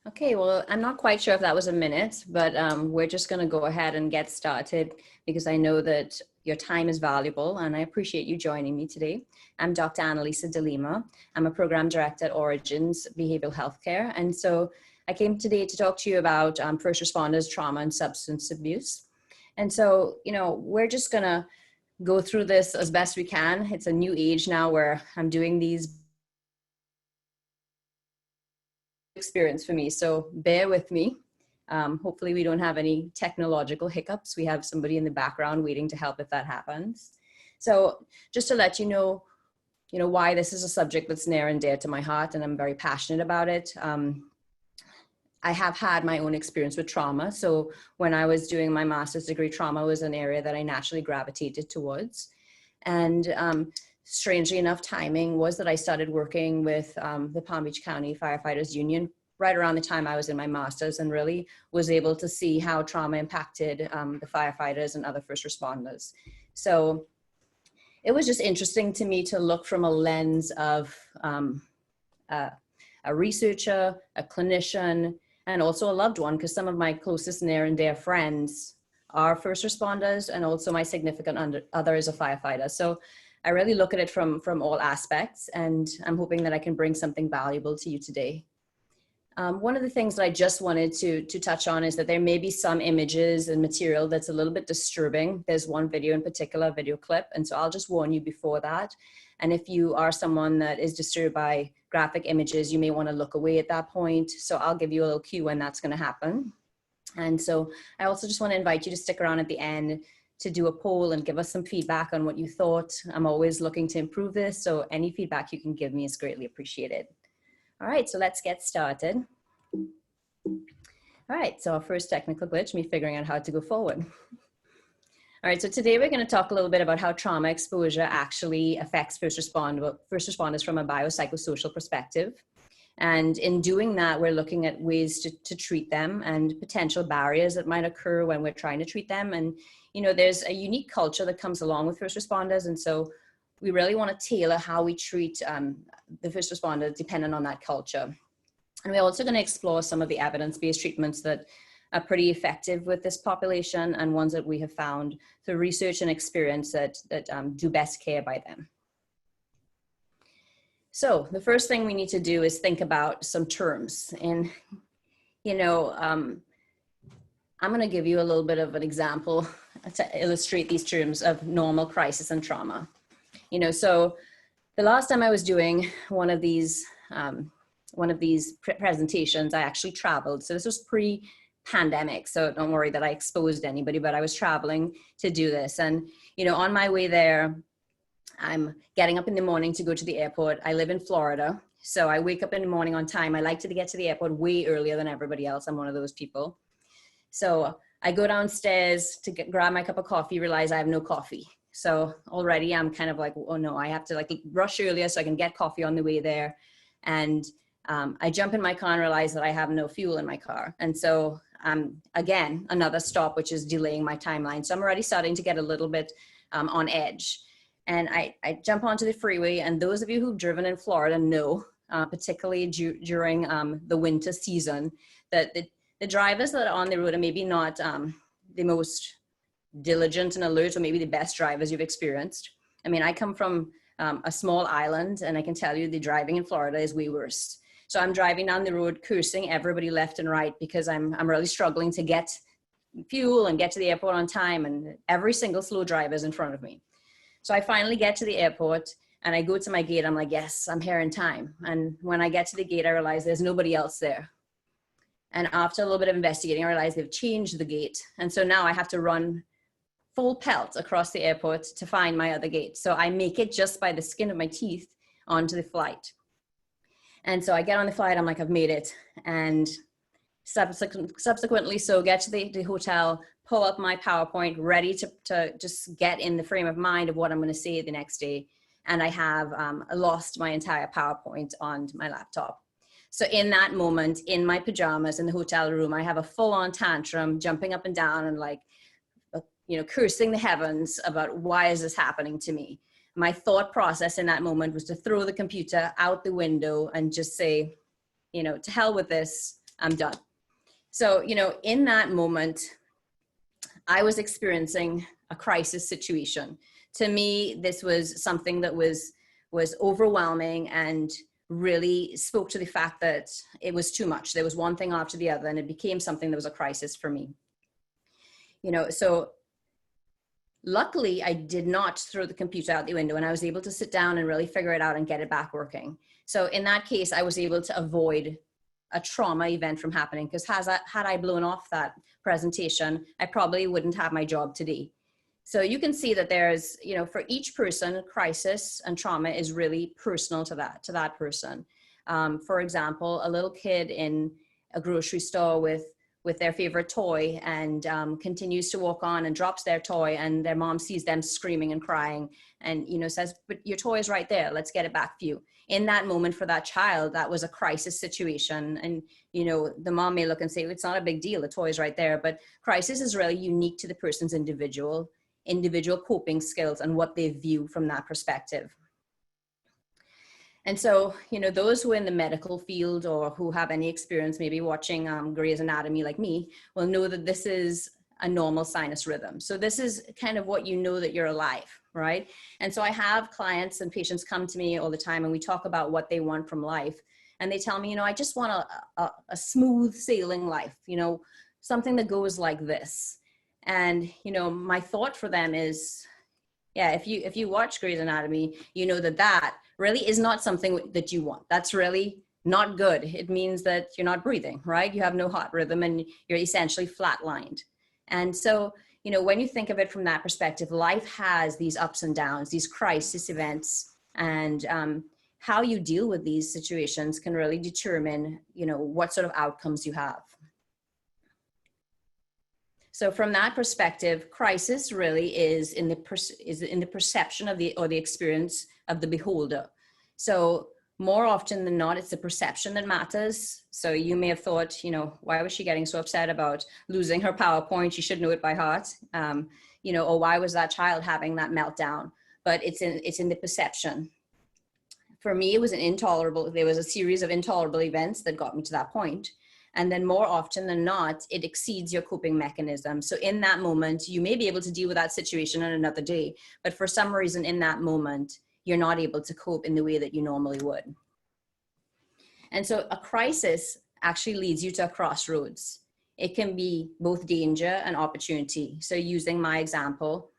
Okay, well, I'm not quite sure if that was a minute, but we're just going to go ahead and get started because I know that your time is valuable and I appreciate you joining me today. I'm Dr. Anna Lisa De Lima. I'm a program director at Origins Behavioral Healthcare. And so I came today to talk to you about first responders, trauma, and substance abuse. And so, we're just going to go through this as best we can. It's a new age now where I'm doing these experience for me, so bear with me. Hopefully we don't have any technological hiccups. We have somebody in the background waiting to help if that happens. So just to let you know why this is a subject that's near and dear to my heart and I'm very passionate about it. I have had my own experience with trauma. So when I was doing my master's degree, trauma was an area that I naturally gravitated towards. And strangely enough, timing was that I started working with the Palm Beach County Firefighters Union right around the time I was in my master's, and really was able to see how trauma impacted the firefighters and other first responders. So it was just interesting to me to look from a lens of a researcher, a clinician, and also a loved one, because some of my closest near and dear friends are first responders, and also my significant other is a firefighter. So I really look at it from all aspects, and I'm hoping that I can bring something valuable to you today. One of the things that I just wanted to touch on is that there may be some images and material that's a little bit disturbing. There's one video in particular, a video clip, and so I'll just warn you before that. And if you are someone that is disturbed by graphic images, you may want to look away at that point. So I'll give you a little cue when that's going to happen. And so I also just want to invite you to stick around at the end to do a poll and give us some feedback on what you thought. I'm always looking to improve this, so any feedback you can give me is greatly appreciated. All right, so let's get started. All right, so our first technical glitch, me figuring out how to go forward. All right, so today we're going to talk a little bit about how trauma exposure actually affects first responders from a biopsychosocial perspective. And in doing that, we're looking at ways to treat them and potential barriers that might occur when we're trying to treat them. And, there's a unique culture that comes along with first responders. And so we really want to tailor how we treat the first responder depending on that culture. And we're also going to explore some of the evidence-based treatments that are pretty effective with this population and ones that we have found through research and experience that do best care by them. So the first thing we need to do is think about some terms. And, I'm going to give you a little bit of an example to illustrate these terms of normal, crisis, and trauma. So the last time I was doing one of these presentations, I actually traveled. So this was pre-pandemic. So don't worry that I exposed anybody, but I was traveling to do this. And, on my way there, I'm getting up in the morning to go to the airport. I live in Florida, so I wake up in the morning on time. I like to get to the airport way earlier than everybody else. I'm one of those people. So I go downstairs to grab my cup of coffee, realize I have no coffee. So already I'm kind of like, oh no, I have to rush earlier so I can get coffee on the way there. And I jump in my car and realize that I have no fuel in my car. And so again, another stop, which is delaying my timeline. So I'm already starting to get a little bit on edge. And I jump onto the freeway, and those of you who've driven in Florida know, particularly during the winter season, that the drivers that are on the road are maybe not the most diligent and alert, or maybe the best drivers you've experienced. I mean, I come from a small island, and I can tell you the driving in Florida is way worse. So I'm driving down the road, cursing everybody left and right because I'm really struggling to get fuel and get to the airport on time, and every single slow driver is in front of me. So I finally get to the airport and I go to my gate. I'm like, yes, I'm here in time. And when I get to the gate, I realize there's nobody else there. And after a little bit of investigating, I realized they've changed the gate. And so now I have to run full pelt across the airport to find my other gate. So I make it just by the skin of my teeth onto the flight. And so I get on the flight, I'm like, I've made it. And subsequently, so get to the hotel, pull up my PowerPoint, ready to just get in the frame of mind of what I'm going to say the next day. And I have lost my entire PowerPoint on my laptop. So in that moment, in my pajamas in the hotel room, I have a full-on tantrum, jumping up and down and cursing the heavens about why is this happening to me. My thought process in that moment was to throw the computer out the window and just say, to hell with this. I'm done. So, you know, in that moment, I was experiencing a crisis situation. To me, this was something that was overwhelming and really spoke to the fact that it was too much. There was one thing after the other, and it became something that was a crisis for me. You know, so luckily I did not throw the computer out the window, and I was able to sit down and really figure it out and get it back working. So in that case, I was able to avoid a trauma event from happening, because had I blown off that presentation, I probably wouldn't have my job today. So you can see that there's, you know, for each person, crisis and trauma is really personal to that person. For example, a little kid in a grocery store with their favorite toy and continues to walk on and drops their toy, and their mom sees them screaming and crying and, you know, says, but your toy is right there, let's get it back for you. In that moment, for that child, that was a crisis situation. And, you know, the mom may look and say, it's not a big deal, the toy is right there. But crisis is really unique to the person's individual coping skills and what they view from that perspective. And so, you know, those who are in the medical field or who have any experience maybe watching Grey's Anatomy like me will know that this is a normal sinus rhythm. So this is kind of what you know that you're alive, right? And so I have clients and patients come to me all the time, and we talk about what they want from life. And they tell me, you know, I just want a smooth sailing life, you know, something that goes like this. And, you know, my thought for them is, yeah, if you watch Grey's Anatomy, you know that really is not something that you want. That's really not good. It means that you're not breathing, right? You have no heart rhythm and you're essentially flatlined. And so, you know, when you think of it from that perspective, life has these ups and downs, these crisis events, and how you deal with these situations can really determine, you know, what sort of outcomes you have. So from that perspective, crisis really is in the perception of the experience of the beholder. So more often than not, it's the perception that matters. So you may have thought, you know, why was she getting so upset about losing her PowerPoint? She should know it by heart, you know, or why was that child having that meltdown? But it's in the perception. For me, it was there was a series of intolerable events that got me to that point. And then more often than not, it exceeds your coping mechanism. So in that moment, you may be able to deal with that situation on another day, but for some reason in that moment, you're not able to cope in the way that you normally would. And so a crisis actually leads you to a crossroads. It can be both danger and opportunity. So using my example,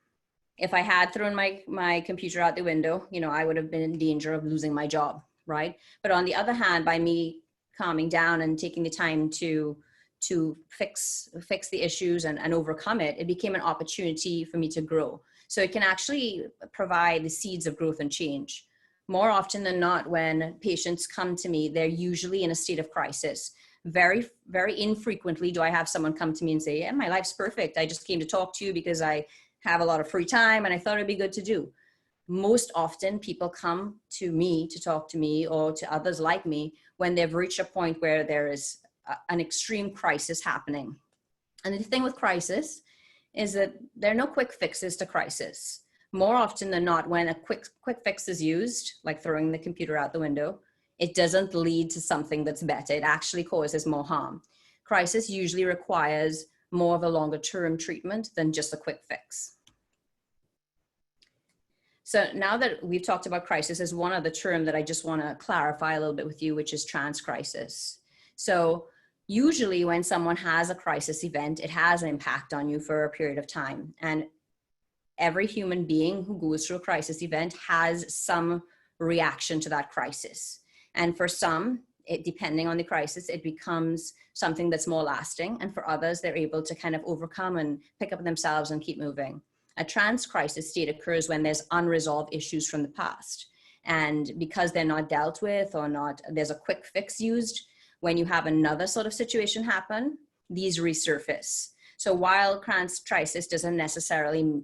if I had thrown my computer out the window, you know, I would have been in danger of losing my job, right? But on the other hand, by me calming down and taking the time to fix the issues and overcome it, it became an opportunity for me to grow. So it can actually provide the seeds of growth and change. More often than not, when patients come to me, they're usually in a state of crisis. Very, very infrequently do I have someone come to me and say, yeah, my life's perfect. I just came to talk to you because I have a lot of free time and I thought it'd be good to do. Most often people come to me to talk to me or to others like me when they've reached a point where there is an extreme crisis happening. And the thing with crisis is that there are no quick fixes to crisis. More often than not, when a quick fix is used, like throwing the computer out the window, it doesn't lead to something that's better. It actually causes more harm. Crisis usually requires more of a longer term treatment than just a quick fix. So now that we've talked about crisis, there's one other term that I just want to clarify a little bit with you, which is trans crisis. So usually when someone has a crisis event, it has an impact on you for a period of time. And every human being who goes through a crisis event has some reaction to that crisis. And for some, depending on the crisis, it becomes something that's more lasting. And for others, they're able to kind of overcome and pick up themselves and keep moving. A trans crisis state occurs when there's unresolved issues from the past. And because they're not dealt with or not, there's a quick fix used, when you have another sort of situation happen, these resurface. So while trans crisis doesn't necessarily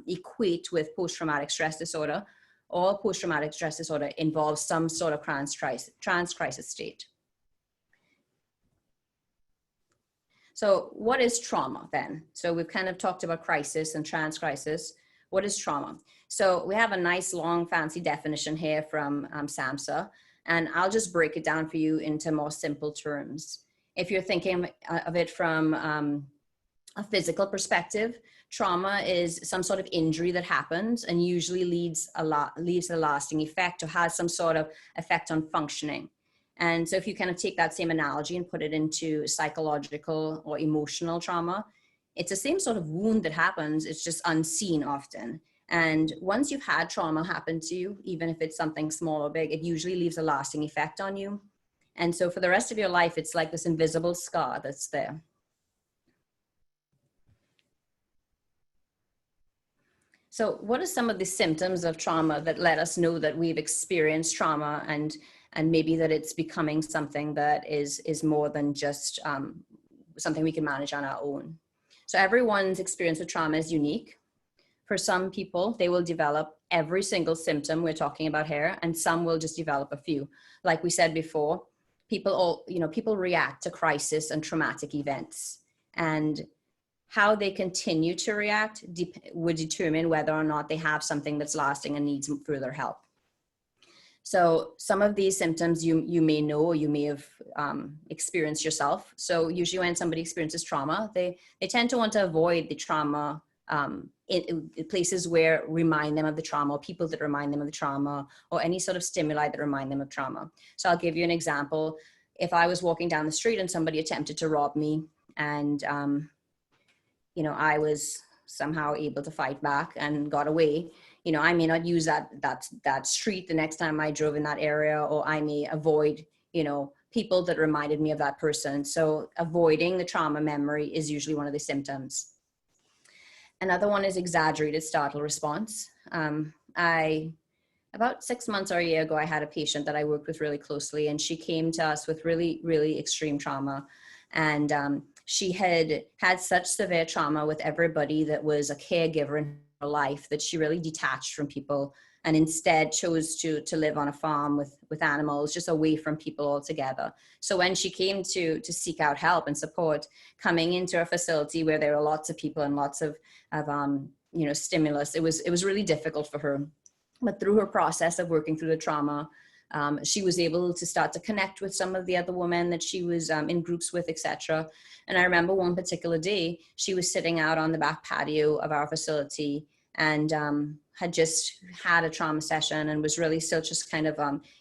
equate with post-traumatic stress disorder, all post-traumatic stress disorder involves some sort of trans crisis state. So what is trauma then? So we've kind of talked about crisis and trans crisis. What is trauma? So we have a nice long fancy definition here from SAMHSA, and I'll just break it down for you into more simple terms. If you're thinking of it from a physical perspective, trauma is some sort of injury that happens and usually leaves a lasting effect or has some sort of effect on functioning. And so if you kind of take that same analogy and put it into psychological or emotional trauma, it's the same sort of wound that happens. It's just unseen often. And once you've had trauma happen to you, even if it's something small or big, it usually leaves a lasting effect on you. And so for the rest of your life, it's like this invisible scar that's there. So what are some of the symptoms of trauma that let us know that we've experienced trauma and maybe that it's becoming something that is more than just something we can manage on our own? So everyone's experience with trauma is unique. For some people, they will develop every single symptom we're talking about here, and some will just develop a few. Like we said before, people react to crisis and traumatic events, and how they continue to react would determine whether or not they have something that's lasting and needs further help. So some of these symptoms you may know or you may have experienced yourself. So usually when somebody experiences trauma, they tend to want to avoid the trauma in places where remind them of the trauma, or people that remind them of the trauma, or any sort of stimuli that remind them of trauma. So I'll give you an example. If I was walking down the street and somebody attempted to rob me, and I was somehow able to fight back and got away, I may not use that street the next time I drove in that area, or I may avoid, people that reminded me of that person. So avoiding the trauma memory is usually one of the symptoms. Another one is exaggerated startle response. About 6 months or a year ago, I had a patient that I worked with really closely, and she came to us with really, really extreme trauma. And she had such severe trauma with everybody that was a caregiver in her life that she really detached from people and instead chose to live on a farm with animals, just away from people altogether. So when she came to seek out help and support, coming into a facility where there were lots of people and lots of stimulus, it was really difficult for her. But through her process of working through the trauma, she was able to start to connect with some of the other women that she was in groups with, etc. And I remember one particular day, she was sitting out on the back patio of our facility and had just had a trauma session and was really still just kind of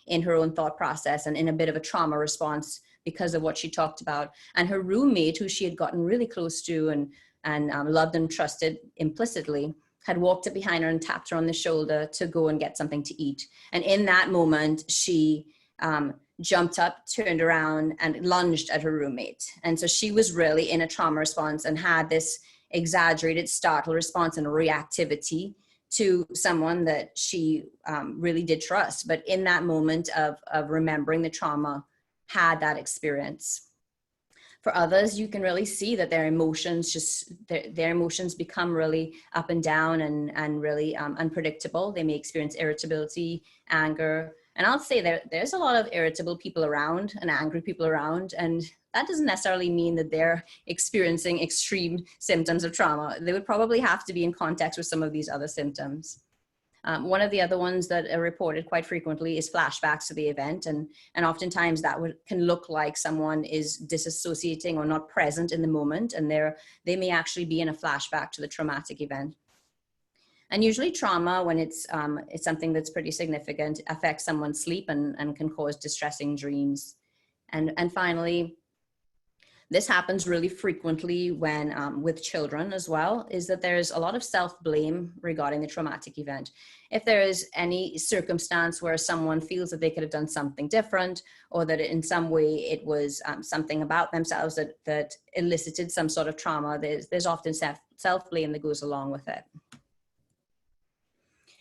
in her own thought process and in a bit of a trauma response because of what she talked about. And her roommate, who she had gotten really close to and loved and trusted implicitly, had walked up behind her and tapped her on the shoulder to go and get something to eat. And in that moment, she jumped up, turned around, and lunged at her roommate. And so she was really in a trauma response and had this exaggerated startle response and reactivity to someone that she really did trust. But in that moment of remembering the trauma, had that experience. For others, you can really see that their emotions their emotions become really up and down and really unpredictable. They may experience irritability, anger. And I'll say there's a lot of irritable people around and angry people around. And that doesn't necessarily mean that they're experiencing extreme symptoms of trauma. They would probably have to be in context with some of these other symptoms. One of the other ones that are reported quite frequently is flashbacks to the event. And oftentimes that can look like someone is disassociating or not present in the moment. And they may actually be in a flashback to the traumatic event. And usually trauma, when it's something that's pretty significant, affects someone's sleep and can cause distressing dreams. And finally, this happens really frequently when with children as well, is that there's a lot of self-blame regarding the traumatic event. If there is any circumstance where someone feels that they could have done something different, or that in some way it was something about themselves that elicited some sort of trauma, there's often self-blame that goes along with it.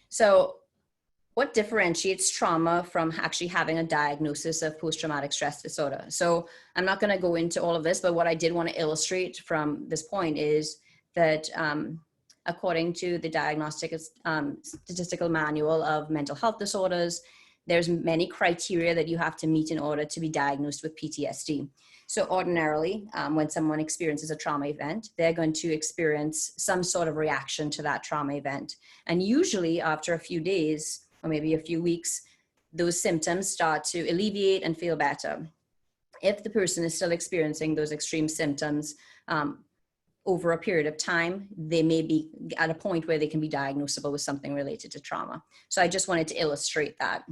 So what differentiates trauma from actually having a diagnosis of post-traumatic stress disorder? So I'm not going to go into all of this, but what I did want to illustrate from this point is that according to the Diagnostic Statistical Manual of Mental Health Disorders, there's many criteria that you have to meet in order to be diagnosed with PTSD. So ordinarily, when someone experiences a trauma event, they're going to experience some sort of reaction to that trauma event. And usually after a few days, or maybe a few weeks, those symptoms start to alleviate and feel better. if the person is still experiencing those extreme symptoms over a period of time, they may be at a point where they can be diagnosable with something related to trauma. So I just wanted to illustrate that.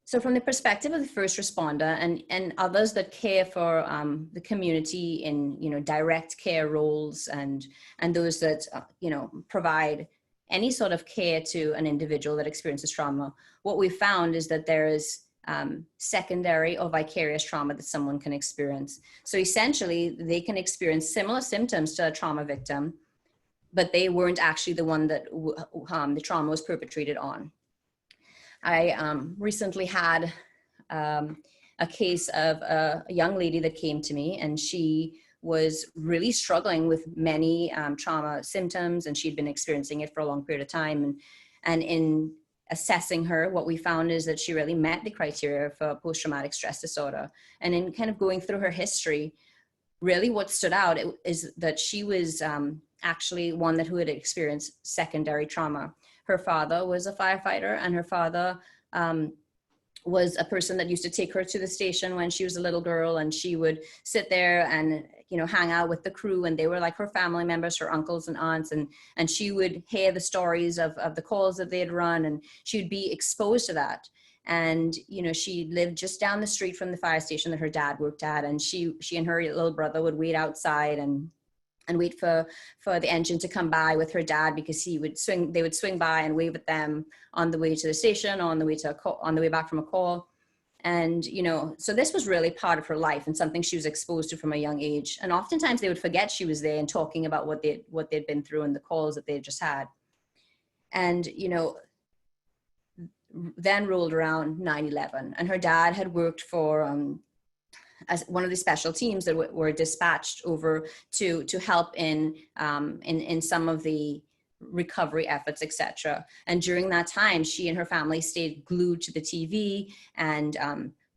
So from the perspective of the first responder and others that care for the community in, direct care roles and those that, provide any sort of care to an individual that experiences trauma, what we found is that there is secondary or vicarious trauma that someone can experience. So essentially, they can experience similar symptoms to a trauma victim, but they weren't actually the one that the trauma was perpetrated on. I recently had a case of a young lady that came to me, and she was really struggling with many trauma symptoms, and she'd been experiencing it for a long period of time. And in assessing her, what we found is that she really met the criteria for post-traumatic stress disorder. And in kind of going through her history, really what stood out is that she was actually one who had experienced secondary trauma. Her father was a firefighter, and her father was a person that used to take her to the station when she was a little girl, and she would sit there and hang out with the crew, and they were like her family members, her uncles and aunts, and she would hear the stories of the calls that they had run, and she would be exposed to that. And she lived just down the street from the fire station that her dad worked at, and she and her little brother would wait outside and wait for the engine to come by with her dad, because they would swing by and wave at them on the way to the station, on the way back from a call. And, so this was really part of her life and something she was exposed to from a young age. And oftentimes they would forget she was there and talking about what they'd been through and the calls that they had just had. And, then rolled around 9/11, and her dad had worked for, as one of the special teams that were dispatched over to help in some of the recovery efforts, etc. And during that time, she and her family stayed glued to the TV. And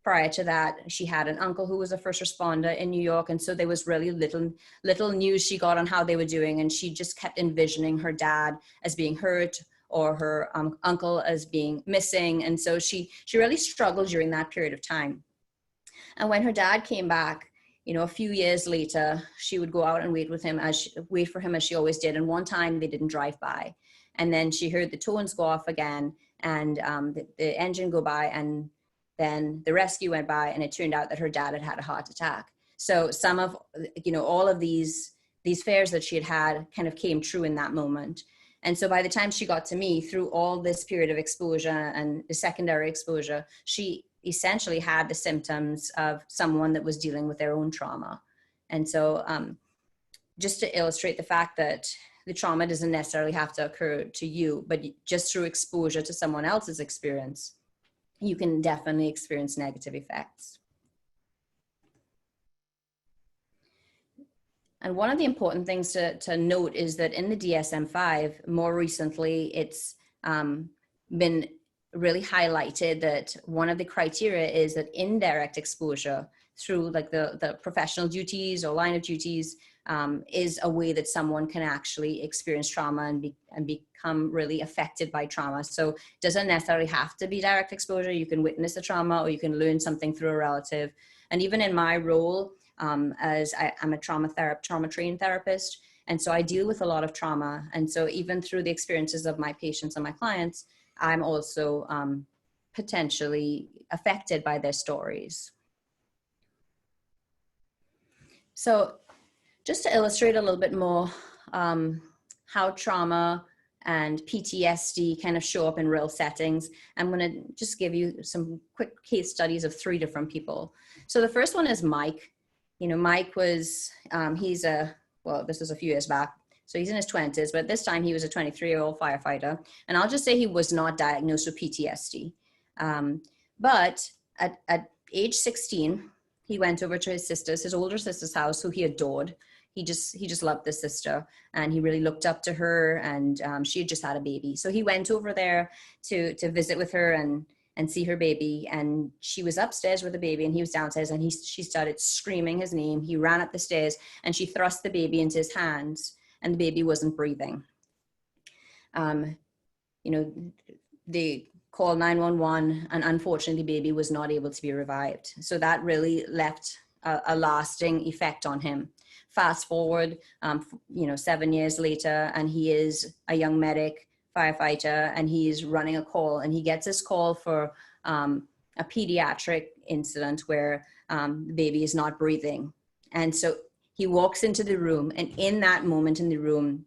prior to that, she had an uncle who was a first responder in New York. And so there was really little news she got on how they were doing. And she just kept envisioning her dad as being hurt, or her uncle as being missing. And so she really struggled during that period of time. And when her dad came back, a few years later, she would go out and wait for him as she always did. And one time they didn't drive by. And then she heard the tones go off again, and the engine go by, and then the rescue went by, and it turned out that her dad had a heart attack. So some of, all of these fears that she had kind of came true in that moment. And so by the time she got to me, through all this period of exposure and the secondary exposure, she essentially had the symptoms of someone that was dealing with their own trauma. And so just to illustrate the fact that the trauma doesn't necessarily have to occur to you, but just through exposure to someone else's experience, you can definitely experience negative effects. And one of the important things to note is that in the DSM-5, more recently, it's been really highlighted that one of the criteria is that indirect exposure through like the professional duties or line of duties is a way that someone can actually experience trauma and become really affected by trauma. So it doesn't necessarily have to be direct exposure. You can witness the trauma, or you can learn something through a relative. And even in my role, as I'm a trauma trained therapist, and so I deal with a lot of trauma. And so even through the experiences of my patients and my clients, I'm also potentially affected by their stories. So just to illustrate a little bit more how trauma and PTSD kind of show up in real settings, I'm going to just give you some quick case studies of 3 different people. So the first one is Mike. Mike was, this was a few years back, so he's in his 20s, but this time he was a 23-year-old firefighter. And I'll just say he was not diagnosed with PTSD. But at age 16, he went over to his older sister's house, who he adored. He just loved this sister, and he really looked up to her, and she had just had a baby. So he went over there to visit with her and see her baby, and she was upstairs with the baby, and he was downstairs, and she started screaming his name. He ran up the stairs, and she thrust the baby into his hands, and the baby wasn't breathing. The called 911, and unfortunately the baby was not able to be revived. So that really left a lasting effect on him. Fast forward, 7 years later, and he is a young medic, firefighter, and he's running a call, and he gets this call for a pediatric incident where the baby is not breathing. And so he walks into the room, and in that moment in the room,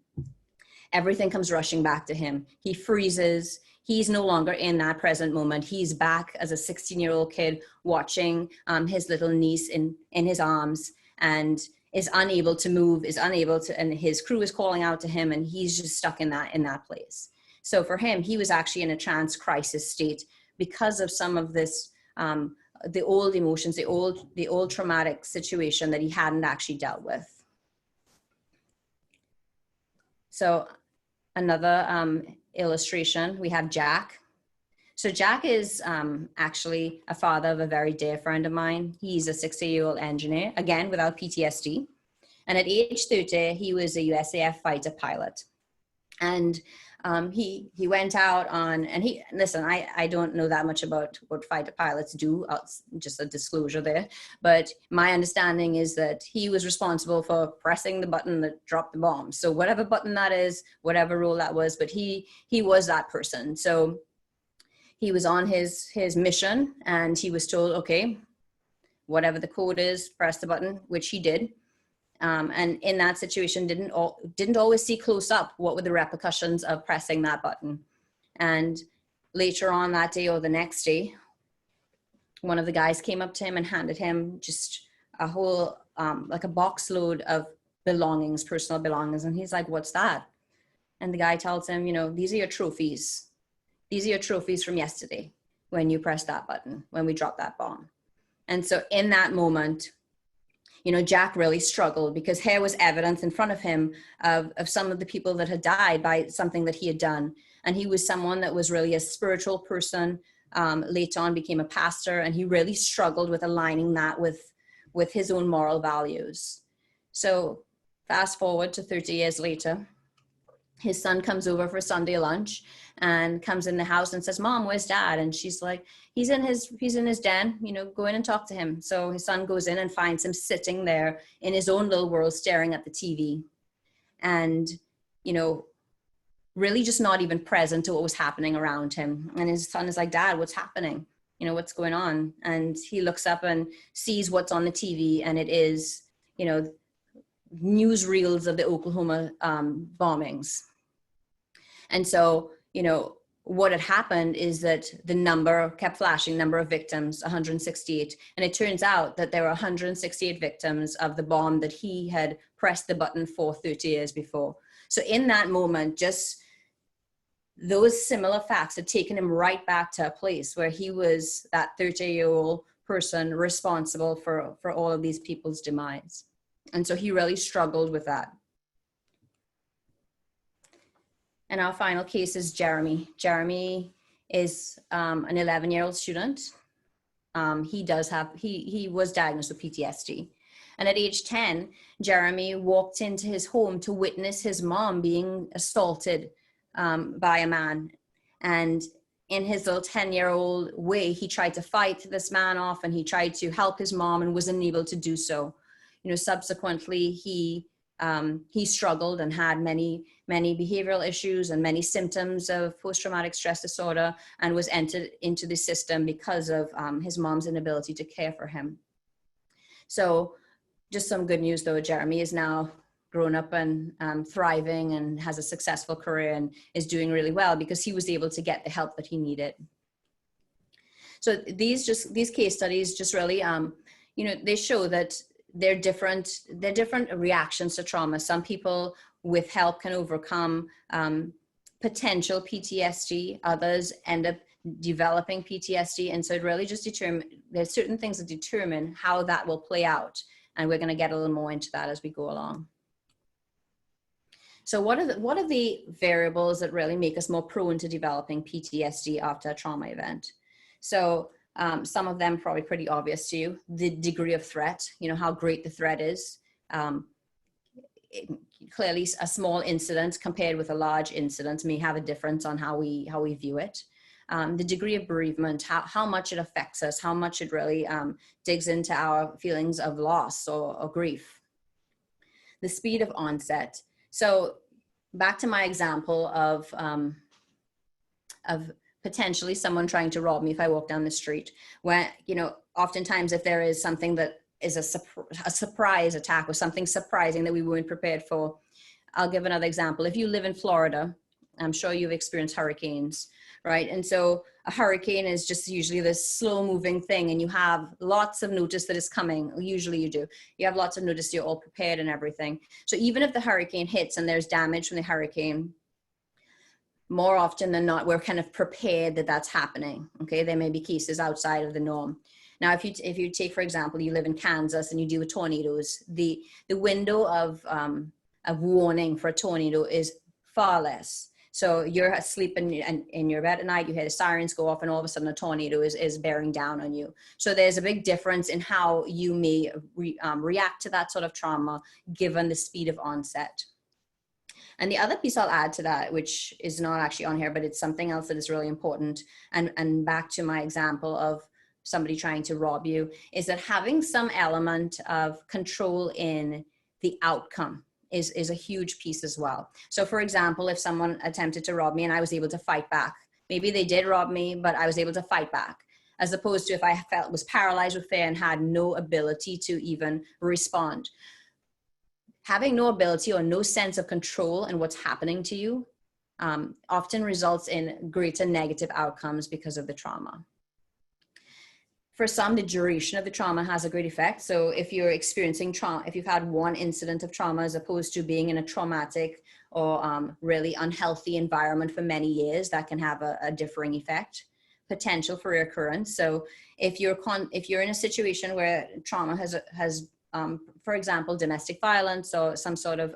everything comes rushing back to him. He freezes. He's no longer in that present moment. He's back as a 16-year-old kid watching his little niece in his arms, and is unable to move, and his crew is calling out to him, and he's just stuck in that place. So for him, he was actually in a trance crisis state because of some of this, the old emotions, the old traumatic situation that he hadn't actually dealt with. So another illustration, we have Jack. So Jack is actually a father of a very dear friend of mine. He's a 60-year-old engineer, again, without PTSD. And at age 30, he was a USAF fighter pilot. And he went out on, and listen, I don't know that much about what fighter pilots do, just a disclosure there. But my understanding is that he was responsible for pressing the button that dropped the bomb. So whatever button that is, whatever role that was, but he was that person. So he was on his mission, and he was told, okay, whatever the code is, press the button, which he did. And in that situation, didn't always see close up what were the repercussions of pressing that button. And later on that day or the next day, one of the guys came up to him and handed him just a whole, like a box load of belongings, personal belongings. And he's like, what's that? And the guy tells him, these are your trophies. These are your trophies from yesterday when you pressed that button, when we dropped that bomb. And so in that moment, Jack really struggled because here was evidence in front of him of some of the people that had died by something that he had done. And he was someone that was really a spiritual person, later on became a pastor, and he really struggled with aligning that with his own moral values. So fast forward to 30 years later, his son comes over for Sunday lunch and comes in the house and says, Mom, where's Dad? And she's like, he's in his den, go in and talk to him. So his son goes in and finds him sitting there in his own little world, staring at the TV, and, really just not even present to what was happening around him. And his son is like, Dad, what's happening? What's going on? And he looks up and sees what's on the TV, and it is, newsreels of the Oklahoma bombings. And so, what had happened is that the number kept flashing, number of victims, 168. And it turns out that there were 168 victims of the bomb that he had pressed the button for 30 years before. So in that moment, just those similar facts had taken him right back to a place where he was that 30-year-old person responsible for all of these people's demise. And so he really struggled with that. And our final case is Jeremy. Jeremy is an 11-year-old student. He was diagnosed with PTSD. And at age 10, Jeremy walked into his home to witness his mom being assaulted by a man. And in his little 10-year-old way, he tried to fight this man off, and he tried to help his mom and was unable to do so. Subsequently, he struggled and had many behavioral issues and many symptoms of post-traumatic stress disorder, and was entered into the system because of his mom's inability to care for him. So just some good news though, Jeremy is now grown up and thriving and has a successful career and is doing really well because he was able to get the help that he needed. So these case studies just really, they show that they're different reactions to trauma. Some people with help can overcome potential PTSD. Others end up developing PTSD. And so it really just there's certain things that determine how that will play out. And we're going to get a little more into that as we go along. So what are the variables that really make us more prone to developing PTSD after a trauma event? So some of them probably pretty obvious to you. The degree of threat, how great the threat is. Clearly a small incident compared with a large incident may have a difference on how we view it. the degree of bereavement, how much it affects us, how much it really digs into our feelings of loss or grief. The speed of onset. So back to my example of potentially someone trying to rob me if I walk down the street. When, you know, oftentimes if there is something that is a surprise attack or something surprising that we weren't prepared for. I'll give another example. If you live in Florida, I'm sure you've experienced hurricanes, right? And so a hurricane is just usually this slow moving thing, and you have lots of notice that it's coming. Usually you do. You have lots of notice, you're all prepared and everything. So even if the hurricane hits and there's damage from the hurricane, more often than not, we're kind of prepared that that's happening. Okay, there may be cases outside of the norm. Now, if you take, for example, you live in Kansas and you deal with tornadoes, the window of warning for a tornado is far less. So you're asleep in your bed at night, you hear the sirens go off, and all of a sudden a tornado is bearing down on you. So there's a big difference in how you may react to that sort of trauma given the speed of onset. And the other piece I'll add to that, which is not actually on here, but it's something else that is really important, and back to my example of somebody trying to rob you, is that having some element of control in the outcome is a huge piece as well. So for example, if someone attempted to rob me and I was able to fight back, maybe they did rob me, but I was able to fight back, as opposed to if I was paralyzed with fear and had no ability to even respond. Having no ability or no sense of control in what's happening to you often results in greater negative outcomes because of the trauma. For some, the duration of the trauma has a great effect. So if you're experiencing trauma, if you've had one incident of trauma as opposed to being in a traumatic or really unhealthy environment for many years, that can have a differing effect. Potential for reoccurrence. So if you're in a situation where trauma has for example, domestic violence or some sort of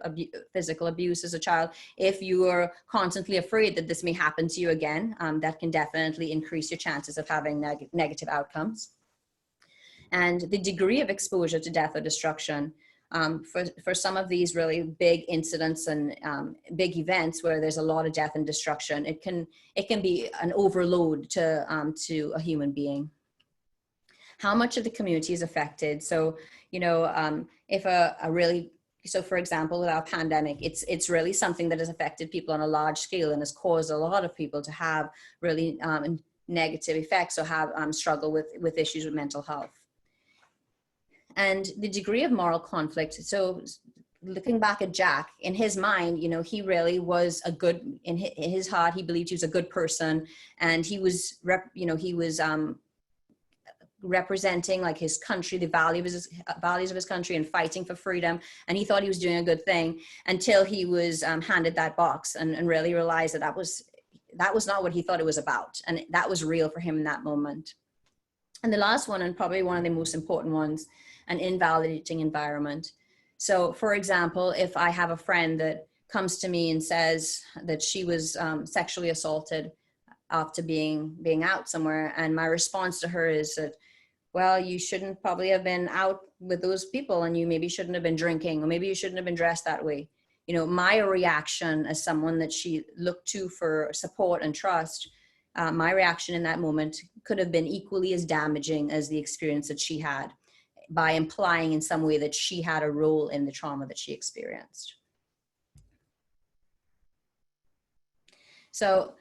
physical abuse as a child, if you are constantly afraid that this may happen to you again, that can definitely increase your chances of having negative outcomes. And the degree of exposure to death or destruction, for some of these really big incidents and big events where there's a lot of death and destruction, it can be an overload to a human being. How much of the community is affected? So, you know, if so for example, with our pandemic, it's really something that has affected people on a large scale and has caused a lot of people to have really negative effects or have struggle with issues with mental health. And the degree of moral conflict. So looking back at Jack, in his mind, you know, he really was in his heart, he believed he was a good person, and he was, representing like his country, the values of his country, and fighting for freedom. And he thought he was doing a good thing until he was handed that box and really realized that that was not what he thought it was about. And that was real for him in that moment. And the last one, and probably one of the most important ones, an invalidating environment. So for example, if I have a friend that comes to me and says that she was sexually assaulted after being out somewhere, and my response to her is that, well, you shouldn't probably have been out with those people, and you maybe shouldn't have been drinking, or maybe you shouldn't have been dressed that way. You know, my reaction as someone that she looked to for support and trust, my reaction in that moment could have been equally as damaging as the experience that she had, by implying in some way that she had a role in the trauma that she experienced. So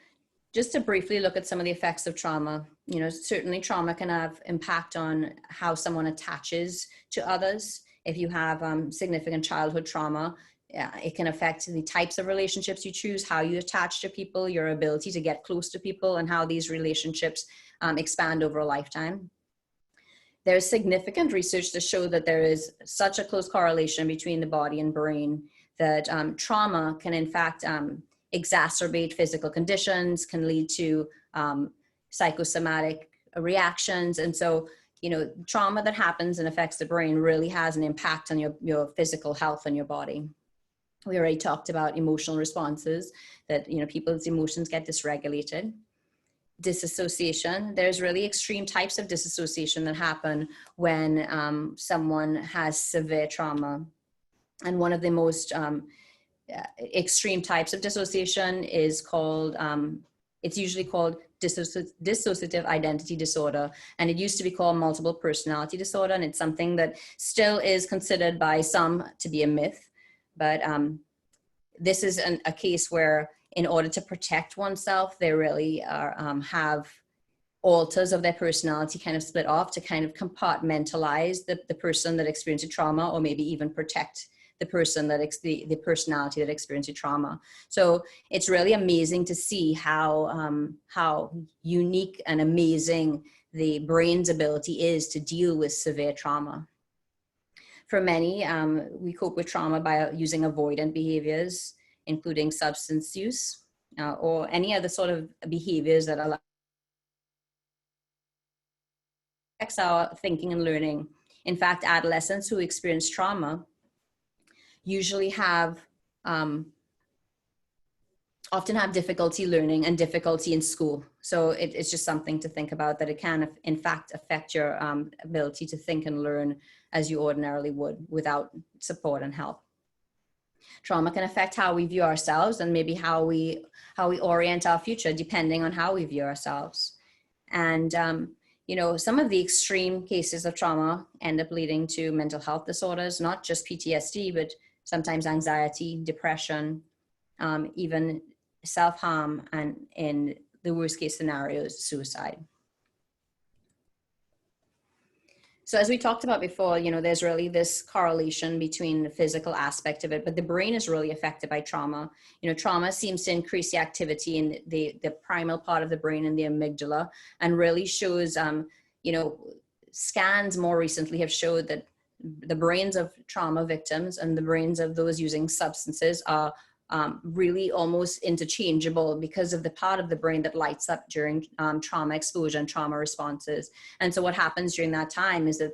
just to briefly look at some of the effects of trauma, you know, certainly trauma can have impact on how someone attaches to others. If you have significant childhood trauma, it can affect the types of relationships you choose, how you attach to people, your ability to get close to people, and how these relationships expand over a lifetime. There's significant research to show that there is such a close correlation between the body and brain that trauma can in fact exacerbate physical conditions, can lead to psychosomatic reactions. And so, you know, trauma that happens and affects the brain really has an impact on your physical health and your body. We already talked about emotional responses, that, you know, people's emotions get dysregulated. Disassociation, there's really extreme types of disassociation that happen when someone has severe trauma. And one of the most extreme types of dissociation is called, it's usually called dissociative identity disorder, and it used to be called multiple personality disorder, and it's something that still is considered by some to be a myth. But this is a case where, in order to protect oneself, they really are, have alters of their personality kind of split off to kind of compartmentalize the person that experienced a trauma, or maybe even protect the person that the personality that experienced a trauma. So it's really amazing to see how unique and amazing the brain's ability is to deal with severe trauma. For many, we cope with trauma by using avoidant behaviors, including substance use or any other sort of behaviors that allow affects our thinking and learning. In fact, adolescents who experience trauma usually have, often have difficulty learning and difficulty in school. So it's just something to think about, that it can, in fact, affect your ability to think and learn as you ordinarily would without support and help. Trauma can affect how we view ourselves and maybe how we orient our future, depending on how we view ourselves. And you know, some of the extreme cases of trauma end up leading to mental health disorders, not just PTSD, but sometimes anxiety, depression, even self-harm, and in the worst case scenarios, suicide. So as we talked about before, you know, there's really this correlation between the physical aspect of it, but the brain is really affected by trauma. You know, trauma seems to increase the activity in the primal part of the brain, in the amygdala, and really shows, you know, scans more recently have showed that the brains of trauma victims and the brains of those using substances are really almost interchangeable because of the part of the brain that lights up during trauma exposure and trauma responses. And so what happens during that time is that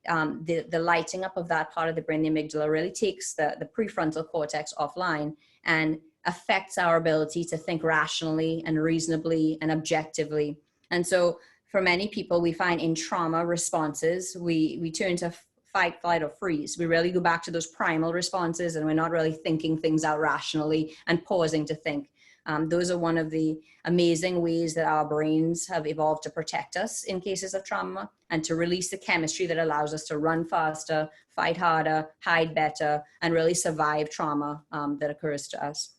the lighting up of that part of the brain, the amygdala, really takes the prefrontal cortex offline and affects our ability to think rationally and reasonably and objectively. And so for many people, we find in trauma responses, we turn to fight, flight, or freeze. We really go back to those primal responses, and we're not really thinking things out rationally and pausing to think. Those are one of the amazing ways that our brains have evolved to protect us in cases of trauma and to release the chemistry that allows us to run faster, fight harder, hide better, and really survive trauma that occurs to us.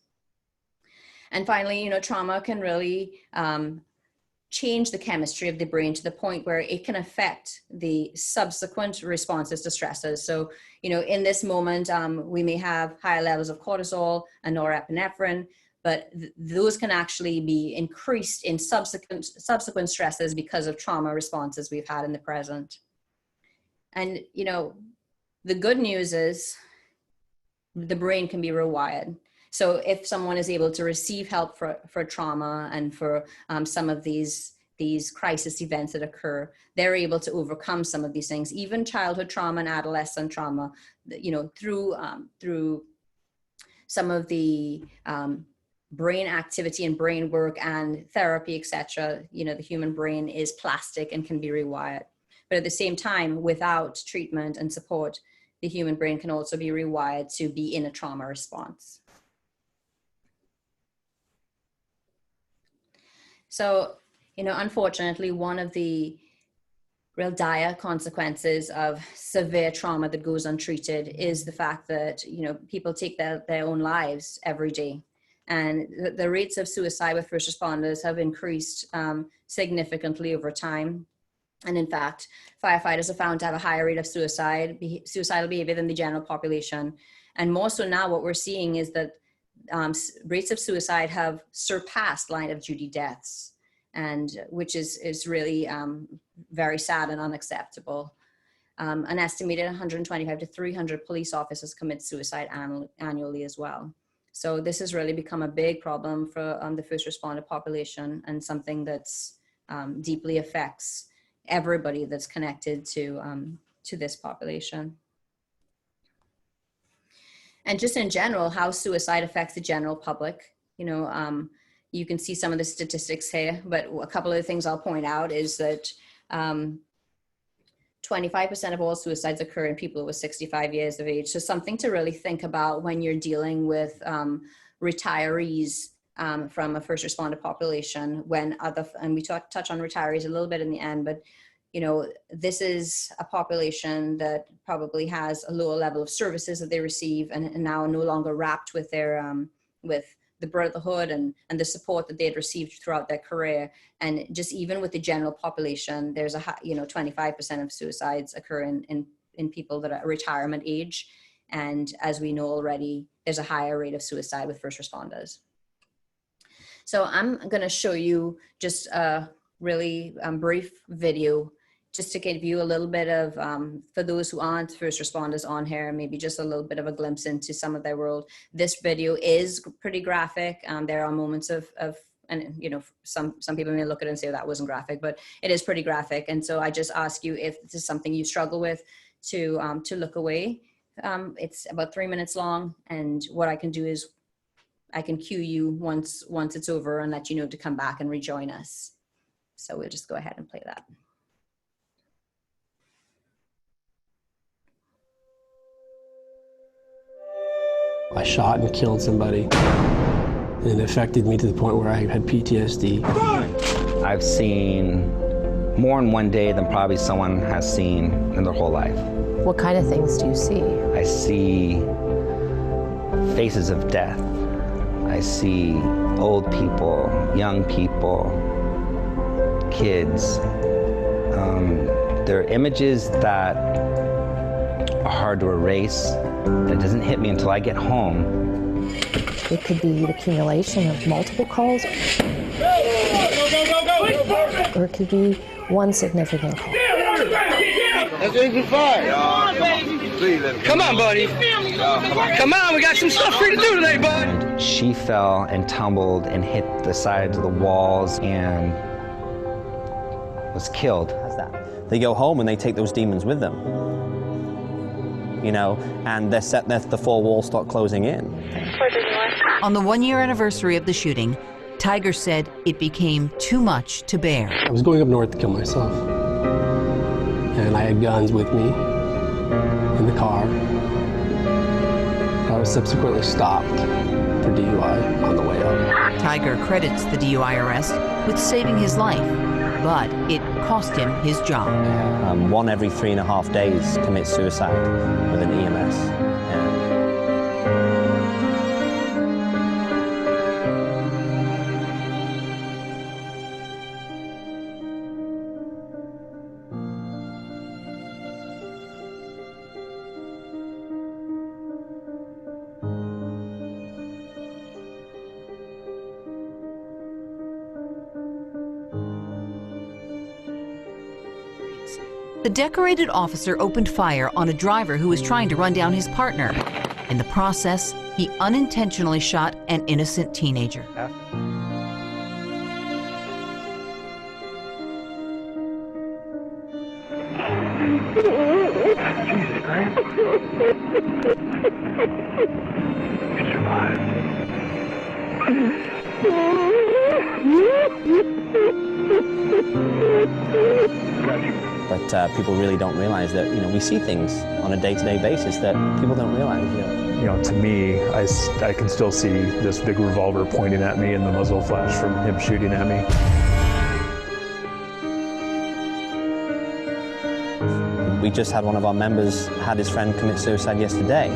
And finally, you know, trauma can really change the chemistry of the brain to the point where it can affect the subsequent responses to stressors. So, you know, in this moment, we may have higher levels of cortisol and norepinephrine, but those can actually be increased in subsequent stresses because of trauma responses we've had in the present. And, you know, the good news is the brain can be rewired. So if someone is able to receive help for trauma and for some of these crisis events that occur, they're able to overcome some of these things, even childhood trauma and adolescent trauma, you know, through some of the brain activity and brain work and therapy, etc. You know, the human brain is plastic and can be rewired. But at the same time, without treatment and support, the human brain can also be rewired to be in a trauma response. So, you know, unfortunately, one of the real dire consequences of severe trauma that goes untreated is the fact that, you know, people take their own lives every day. And the rates of suicide with first responders have increased significantly over time. And in fact, firefighters are found to have a higher rate of suicidal behavior than the general population. And more so now, what we're seeing is that rates of suicide have surpassed line of duty deaths, and which is really very sad and unacceptable. An estimated 125 to 300 police officers commit suicide annually as well. So this has really become a big problem for the first responder population, and something that's deeply affects everybody that's connected to this population. And just in general, how suicide affects the general public. You know, you can see some of the statistics here, but a couple of the things I'll point out is that 25% of all suicides occur in people over 65 years of age. So something to really think about when you're dealing with retirees from a first responder population when and we touch on retirees a little bit in the end, but you know, this is a population that probably has a lower level of services that they receive and now no longer wrapped with their, with the brotherhood and the support that they had received throughout their career. And just even with the general population, there's a, you know, 25% of suicides occur in people that are retirement age. And as we know already, there's a higher rate of suicide with first responders. So I'm going to show you just a really brief video just to give you a little bit of, for those who aren't first responders on here, maybe just a little bit of a glimpse into some of their world. This video is pretty graphic. There are moments of and you know, some people may look at it and say, oh, that wasn't graphic, but it is pretty graphic. And so I just ask you, if this is something you struggle with, to look away. It's about 3 minutes long. And what I can do is I can cue you once it's over and let you know to come back and rejoin us. So we'll just go ahead and play that. I shot and killed somebody, and it affected me to the point where I had PTSD. I've seen more in one day than probably someone has seen in their whole life. What kind of things do you see? I see faces of death. I see old people, young people, kids. They're images that are hard to erase. It doesn't hit me until I get home. It could be the accumulation of multiple calls, or it could be one significant call. That's 85. Come on, buddy. Come on, we got some stuff for you to do today, bud. And she fell and tumbled and hit the sides of the walls and was killed. How's that? They go home and they take those demons with them. You know, and the four walls start closing in. On the 1-year anniversary of the shooting, Tiger said it became too much to bear. I was going up north to kill myself, and I had guns with me in the car. I was subsequently stopped for DUI on the way up. Tiger credits the DUI arrest with saving his life, but it cost him his job. One every 3.5 days commits suicide with an EMS. The decorated officer opened fire on a driver who was trying to run down his partner. In the process, he unintentionally shot an innocent teenager. Jesus Christ. You survived. But people really don't realize that, you know, we see things on a day-to-day basis that people don't realize. You know, to me, I can still see this big revolver pointing at me and the muzzle flash from him shooting at me. We just had one of our members had his friend commit suicide yesterday.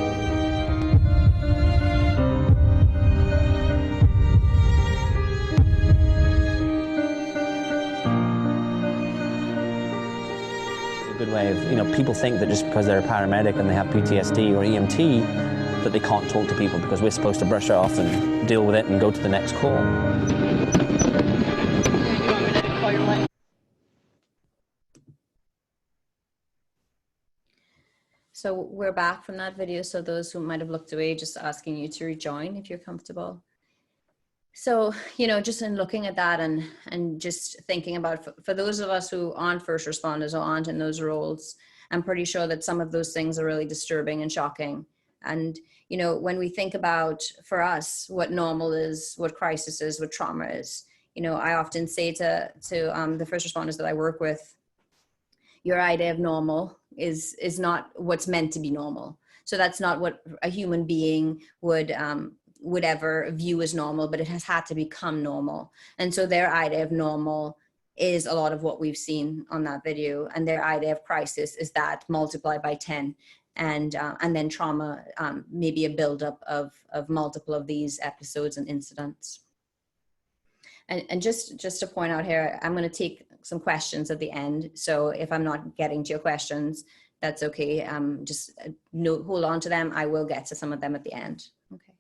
Good way of, you know, people think that just because they're a paramedic and they have PTSD or EMT that they can't talk to people because we're supposed to brush it off and deal with it and go to the next call. So we're back from that video. So those who might have looked away, just asking you to rejoin if you're comfortable. So, you know, just in looking at that and just thinking about, for those of us who aren't first responders or aren't in those roles, I'm pretty sure that some of those things are really disturbing and shocking. And, you know, when we think about, for us, what normal is, what crisis is, what trauma is, you know, I often say to the first responders that I work with, your idea of normal is not what's meant to be normal. So that's not what a human being would would ever view as normal, but it has had to become normal. And so their idea of normal is a lot of what we've seen on that video, and their idea of crisis is that multiplied by 10, and then trauma, maybe a buildup of multiple of these episodes and incidents. And just to point out here, I'm going to take some questions at the end. So if I'm not getting to your questions, that's okay. Just hold on to them. I will get to some of them at the end. Okay.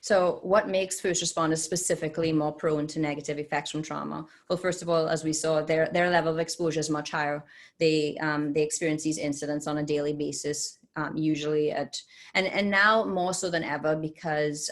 So what makes first responders specifically more prone to negative effects from trauma? Well, first of all, as we saw, their level of exposure is much higher. They experience these incidents on a daily basis, usually and now more so than ever, because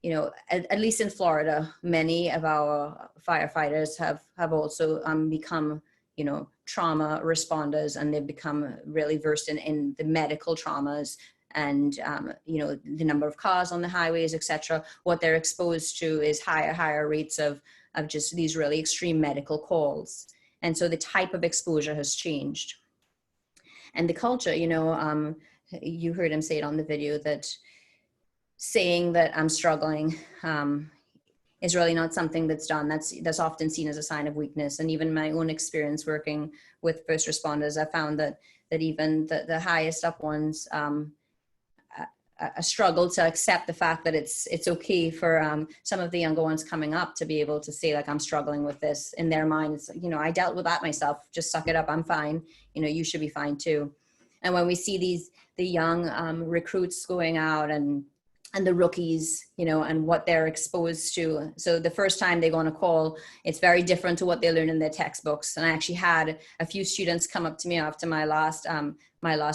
you know, at least in Florida, many of our firefighters have also become, you know, trauma responders, and they've become really versed in the medical traumas and, you know, the number of cars on the highways, etc. What they're exposed to is higher rates of just these really extreme medical calls. And so the type of exposure has changed. And the culture, you know, you heard him say it on the video, that saying that I'm struggling is really not something that's done. That's often seen as a sign of weakness. And even my own experience working with first responders, I found that even the highest up ones struggle to accept the fact that it's okay for some of the younger ones coming up to be able to say, like, I'm struggling with this. In their minds, you know, I dealt with that myself. Just suck it up. I'm fine. You know, you should be fine too. And when we see the young recruits going out and the rookies, you know, and what they're exposed to. So the first time they go on a call, it's very different to what they learn in their textbooks. And I actually had a few students come up to me after my last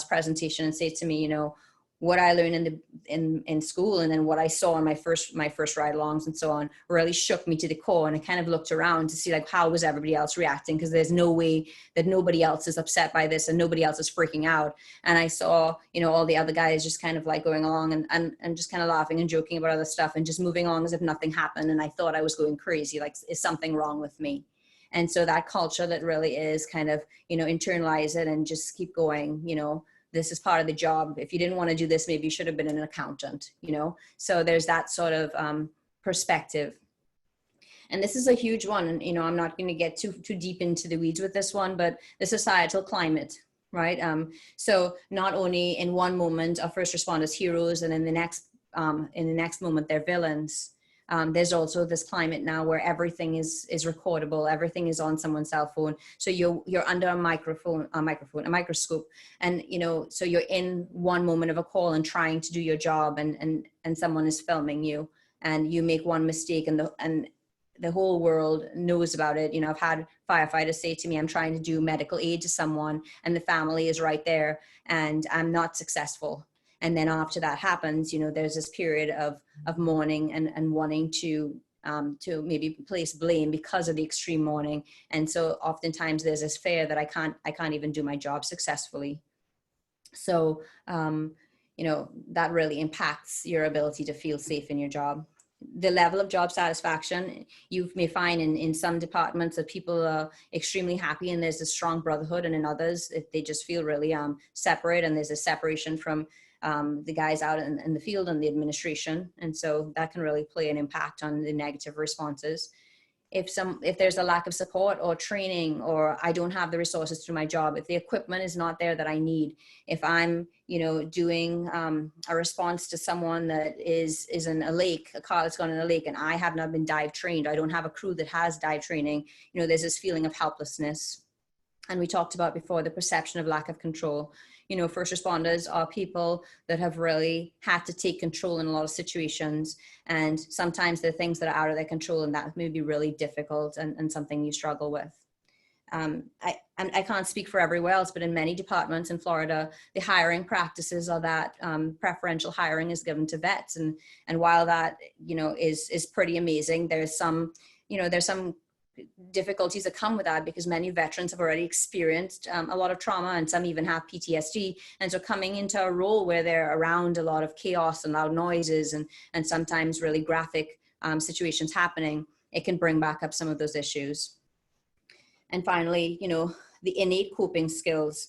presentation and say to me, you know, what I learned in school and then what I saw on my first ride-alongs and so on really shook me to the core. And I kind of looked around to see, like, how was everybody else reacting? Because there's no way that nobody else is upset by this and nobody else is freaking out. And I saw, you know, all the other guys just kind of like going along and just kind of laughing and joking about other stuff and just moving along as if nothing happened. And I thought I was going crazy, like, is something wrong with me? And so that culture that really is kind of, you know, internalize it and just keep going, you know, this is part of the job. If you didn't want to do this, maybe you should have been an accountant, you know? So there's that sort of perspective. And this is a huge one. And, you know, I'm not going to get too deep into the weeds with this one, but the societal climate, right? So not only in one moment are first responders heroes, and in the next moment, they're villains. There's also this climate now where everything is recordable, everything is on someone's cell phone. So you're under a microscope, and, you know, so you're in one moment of a call and trying to do your job, and someone is filming you, and you make one mistake, and the whole world knows about it. You know, I've had firefighters say to me, I'm trying to do medical aid to someone, and the family is right there, and I'm not successful. And then after that happens, you know, there's this period of mourning and wanting to maybe place blame because of the extreme mourning. And so oftentimes there's this fear that I can't even do my job successfully. So, you know, that really impacts your ability to feel safe in your job. The level of job satisfaction, you may find in some departments that people are extremely happy and there's a strong brotherhood, and in others, they just feel really separate, and there's a separation from the guys out in the field and the administration. And so that can really play an impact on the negative responses. If there's a lack of support or training, or I don't have the resources to do my job, if the equipment is not there that I need, if I'm, you know, doing a response to someone that is in a lake, a car that's gone in a lake, and I have not been dive trained, I don't have a crew that has dive training, you know, there's this feeling of helplessness. And we talked about before the perception of lack of control. You know, first responders are people that have really had to take control in a lot of situations. And sometimes there are things that are out of their control, and that may be really difficult and something you struggle with. I can't speak for everywhere else, but in many departments in Florida, the hiring practices are that preferential hiring is given to vets. And while that, you know, is pretty amazing, there's some difficulties that come with that, because many veterans have already experienced a lot of trauma, and some even have PTSD. And so coming into a role where they're around a lot of chaos and loud noises and sometimes really graphic situations happening, it can bring back up some of those issues. And finally, you know, the innate coping skills.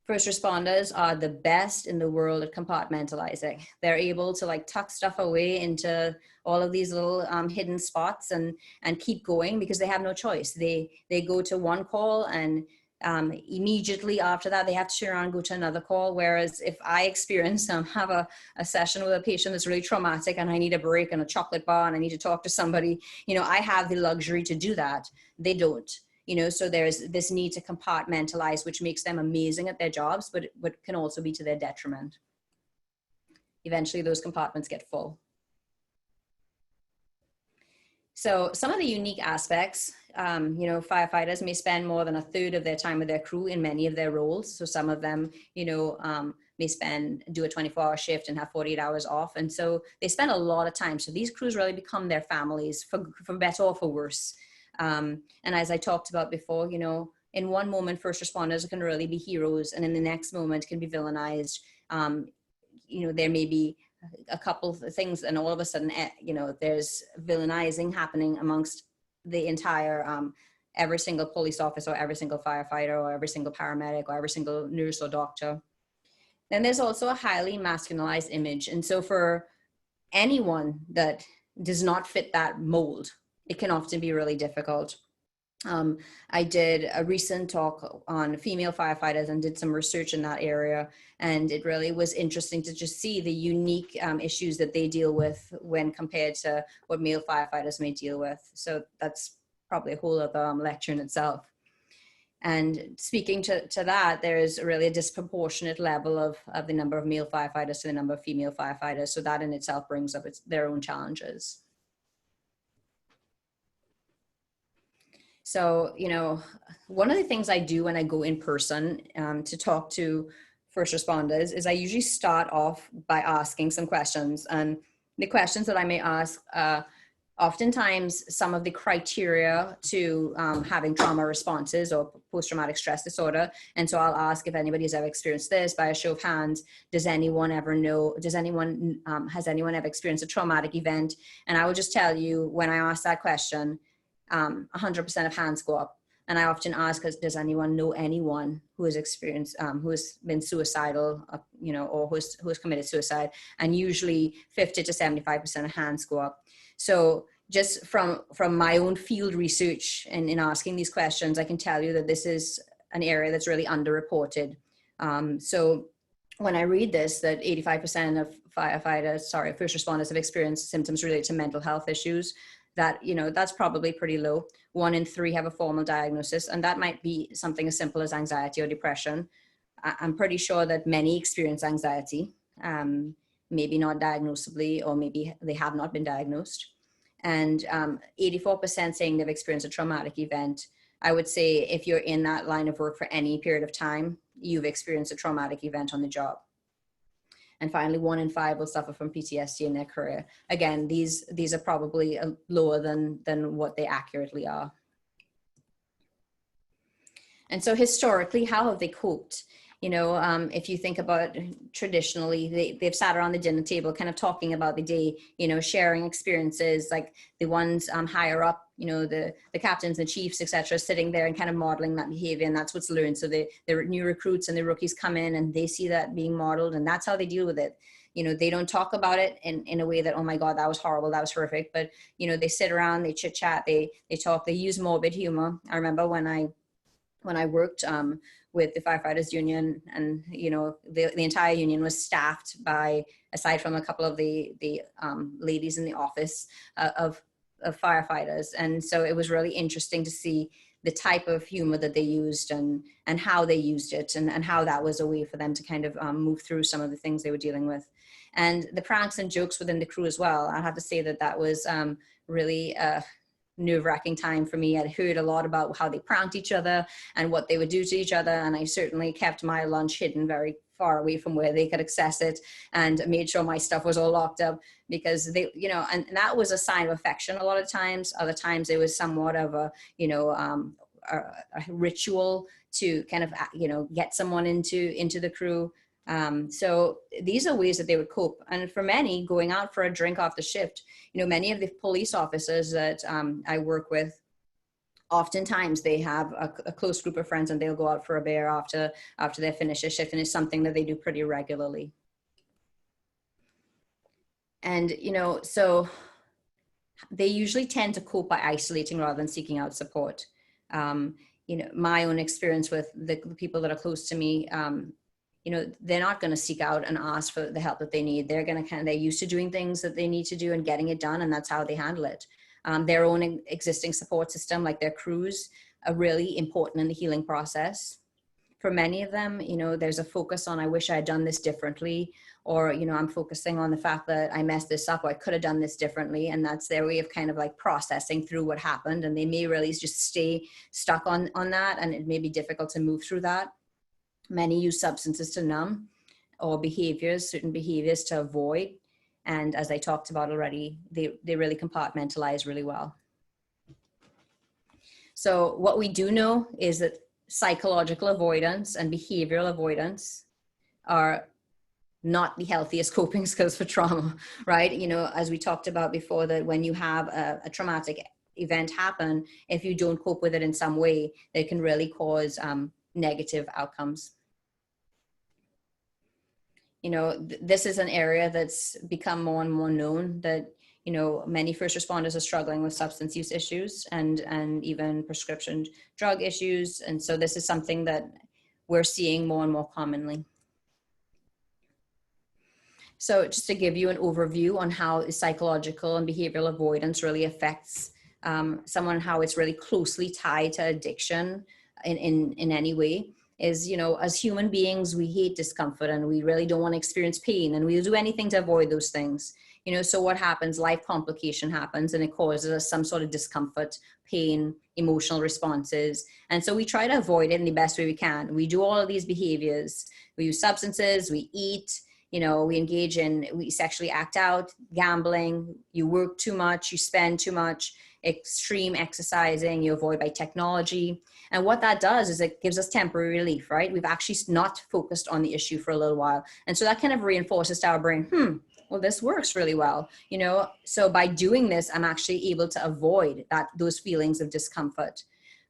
first responders are the best in the world at compartmentalizing. They're able to like tuck stuff away into all of these little hidden spots and keep going because they have no choice. They go to one call and immediately after that they have to turn around and go to another call. Whereas if I experience have a session with a patient that's really traumatic and I need a break and a chocolate bar and I need to talk to somebody, you know, I have the luxury to do that. They don't. You know, so there's this need to compartmentalize, which makes them amazing at their jobs, but can also be to their detriment. Eventually, those compartments get full. So some of the unique aspects, you know, firefighters may spend more than a third of their time with their crew in many of their roles. So some of them, you know, may do a 24-hour shift and have 48 hours off. And so they spend a lot of time. So these crews really become their families, for better or for worse. And as I talked about before, you know, in one moment, first responders can really be heroes, and in the next moment can be villainized. You know, there may be a couple of things, and all of a sudden, you know, there's villainizing happening amongst the entire, every single police officer, or every single firefighter, or every single paramedic, or every single nurse or doctor. Then there's also a highly masculinized image. And so for anyone that does not fit that mold, it can often be really difficult. I did a recent talk on female firefighters and did some research in that area. And it really was interesting to just see the unique issues that they deal with when compared to what male firefighters may deal with. So that's probably a whole other lecture in itself. And speaking to that, there is really a disproportionate level of the number of male firefighters to the number of female firefighters. So that in itself brings up their own challenges. So, you know, one of the things I do when I go in person to talk to first responders is I usually start off by asking some questions. And the questions that I may ask, oftentimes some of the criteria to having trauma responses or post-traumatic stress disorder. And so I'll ask if anybody's ever experienced this by a show of hands. Has anyone ever experienced a traumatic event? And I will just tell you, when I ask that question, 100% of hands go up. And I often ask, does anyone know anyone who has experienced, who has been suicidal, you know, or who has committed suicide? And usually 50 to 75% of hands go up. So just from my own field research and in asking these questions, I can tell you that this is an area that's really underreported. So when I read this, that 85% of first responders have experienced symptoms related to mental health issues, that, you know, that's probably pretty low. 1 in 3 have a formal diagnosis, and that might be something as simple as anxiety or depression. I'm pretty sure that many experience anxiety, maybe not diagnosably, or maybe they have not been diagnosed. And 84% saying they've experienced a traumatic event. I would say if you're in that line of work for any period of time, you've experienced a traumatic event on the job. And finally, 1 in 5 will suffer from PTSD in their career. Again, these are probably lower than what they accurately are. And so historically, how have they coped? You know, if you think about traditionally, they've sat around the dinner table kind of talking about the day, you know, sharing experiences, like the ones higher up, you know, the captains and chiefs, etc., sitting there and kind of modeling that behavior, and that's what's learned. So the new recruits and the rookies come in and they see that being modeled, and that's how they deal with it. You know, they don't talk about it in a way that, oh my God, that was horrible, that was horrific. But, you know, they sit around, they chit chat, they talk, they use morbid humor. I remember when I worked with the Firefighters Union, and, you know, the entire union was staffed by, aside from a couple of the ladies in the office, of firefighters. And so it was really interesting to see the type of humor that they used and how they used it, and how that was a way for them to kind of move through some of the things they were dealing with. And the pranks and jokes within the crew as well. I have to say that was really nerve-wracking time for me. I'd heard a lot about how they pranked each other and what they would do to each other, and I certainly kept my lunch hidden very far away from where they could access it, and made sure my stuff was all locked up, because they, you know, and that was a sign of affection a lot of times. Other times it was somewhat of a, you know, a ritual to kind of, you know, get someone into the crew. So these are ways that they would cope. And for many, going out for a drink after shift, you know, many of the police officers that I work with oftentimes they have a close group of friends and they'll go out for a beer after they finish a shift, and it's something that they do pretty regularly. And, you know, so they usually tend to cope by isolating rather than seeking out support. You know, my own experience with the people that are close to me, you know, they're not going to seek out and ask for the help that they need. They're going to they're used to doing things that they need to do and getting it done, and that's how they handle it. Their own existing support system, like their crews, are really important in the healing process. For many of them, you know, there's a focus on, I wish I had done this differently, or, you know, I'm focusing on the fact that I messed this up, or I could have done this differently. And that's their way of kind of like processing through what happened. And they may really just stay stuck on that. And it may be difficult to move through that. Many use substances to numb, or certain behaviors to avoid. And as I talked about already, they really compartmentalize really well. So what we do know is that psychological avoidance and behavioral avoidance are not the healthiest coping skills for trauma, right? You know, as we talked about before, that when you have a traumatic event happen, if you don't cope with it in some way, it can really cause negative outcomes. You know, this is an area that's become more and more known, that, you know, many first responders are struggling with substance use issues and even prescription drug issues. And so this is something that we're seeing more and more commonly. So just to give you an overview on how psychological and behavioral avoidance really affects someone, how it's really closely tied to addiction in any way, is, you know, as human beings, we hate discomfort and we really don't want to experience pain, and we'll do anything to avoid those things. You know, so what happens? Life complication happens and it causes us some sort of discomfort, pain, emotional responses. And so we try to avoid it in the best way we can. We do all of these behaviors. We use substances, we eat, you know, we sexually act out, gambling, you work too much, you spend too much, extreme exercising, you avoid by technology. And what that does is it gives us temporary relief, right? We've actually not focused on the issue for a little while. And so that kind of reinforces to our brain, well, this works really well, you know? So by doing this, I'm actually able to avoid those feelings of discomfort.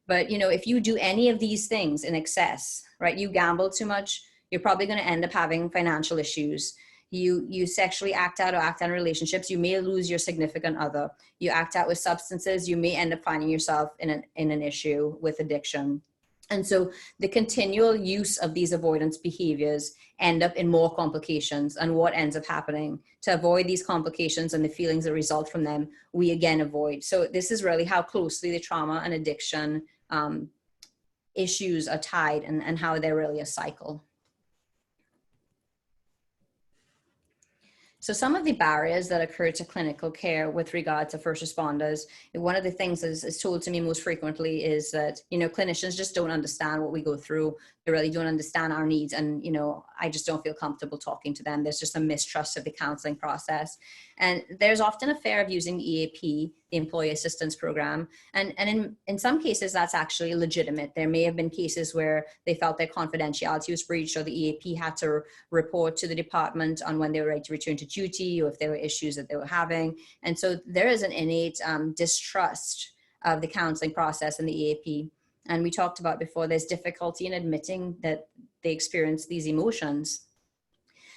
But, you know, if you do any of these things in excess, right? You gamble too much, you're probably going to end up having financial issues. You sexually act out or act out in relationships, you may lose your significant other. You act out with substances, you may end up finding yourself in an issue with addiction. And so the continual use of these avoidance behaviors end up in more complications. And what ends up happening to avoid these complications and the feelings that result from them, we again avoid. So this is really how closely the trauma and addiction issues are tied, and how they're really a cycle. So some of the barriers that occur to clinical care with regard to first responders, one of the things that is told to me most frequently is that, you know, clinicians just don't understand what we go through. They really don't understand our needs. And, you know, I just don't feel comfortable talking to them. There's just a mistrust of the counseling process. And there's often a fear of using EAP, the Employee Assistance Program. And in some cases, that's actually legitimate. There may have been cases where they felt their confidentiality was breached, or the EAP had to report to the department on when they were ready to return to duty, or if there were issues that they were having. And so there is an innate distrust of the counseling process in the EAP. And we talked about before, there's difficulty in admitting that they experience these emotions.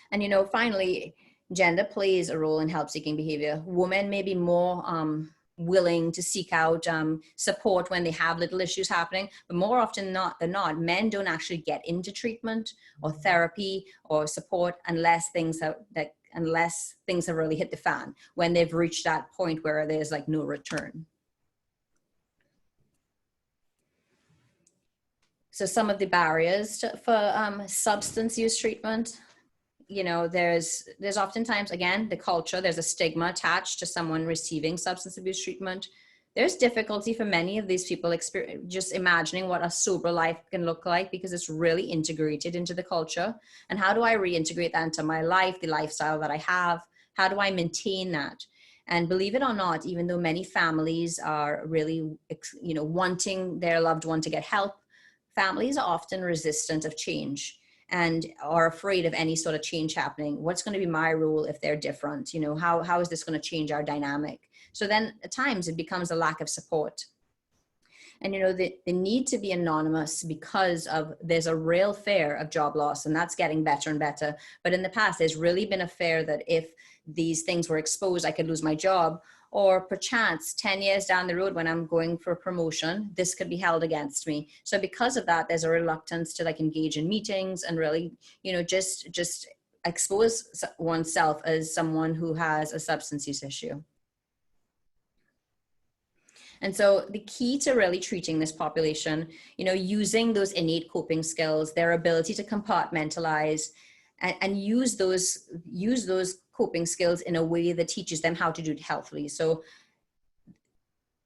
And, you know, finally, gender plays a role in help-seeking behavior. Women may be more willing to seek out support when they have little issues happening, but more often than not, men don't actually get into treatment or therapy or support unless things have really hit the fan, when they've reached that point where there's like no return. So some of the barriers for substance use treatment, you know, there's oftentimes, again, the culture, there's a stigma attached to someone receiving substance abuse treatment. There's difficulty for many of these people just imagining what a sober life can look like, because it's really integrated into the culture. And how do I reintegrate that into my life, the lifestyle that I have? How do I maintain that? And believe it or not, even though many families are really, you know, wanting their loved one to get help, families are often resistant of change and are afraid of any sort of change happening. What's going to be my role if they're different? You know, how is this going to change our dynamic? So then at times it becomes a lack of support. And, the need to be anonymous because there's a real fear of job loss, and that's getting better and better. But in the past, there's really been a fear that if these things were exposed, I could lose my job, or perchance 10 years down the road when I'm going for a promotion, this could be held against me. So because of that, there's a reluctance to engage in meetings and really, just expose oneself as someone who has a substance use issue. And so the key to really treating this population, using those innate coping skills, their ability to compartmentalize and use those coping skills in a way that teaches them how to do it healthily. So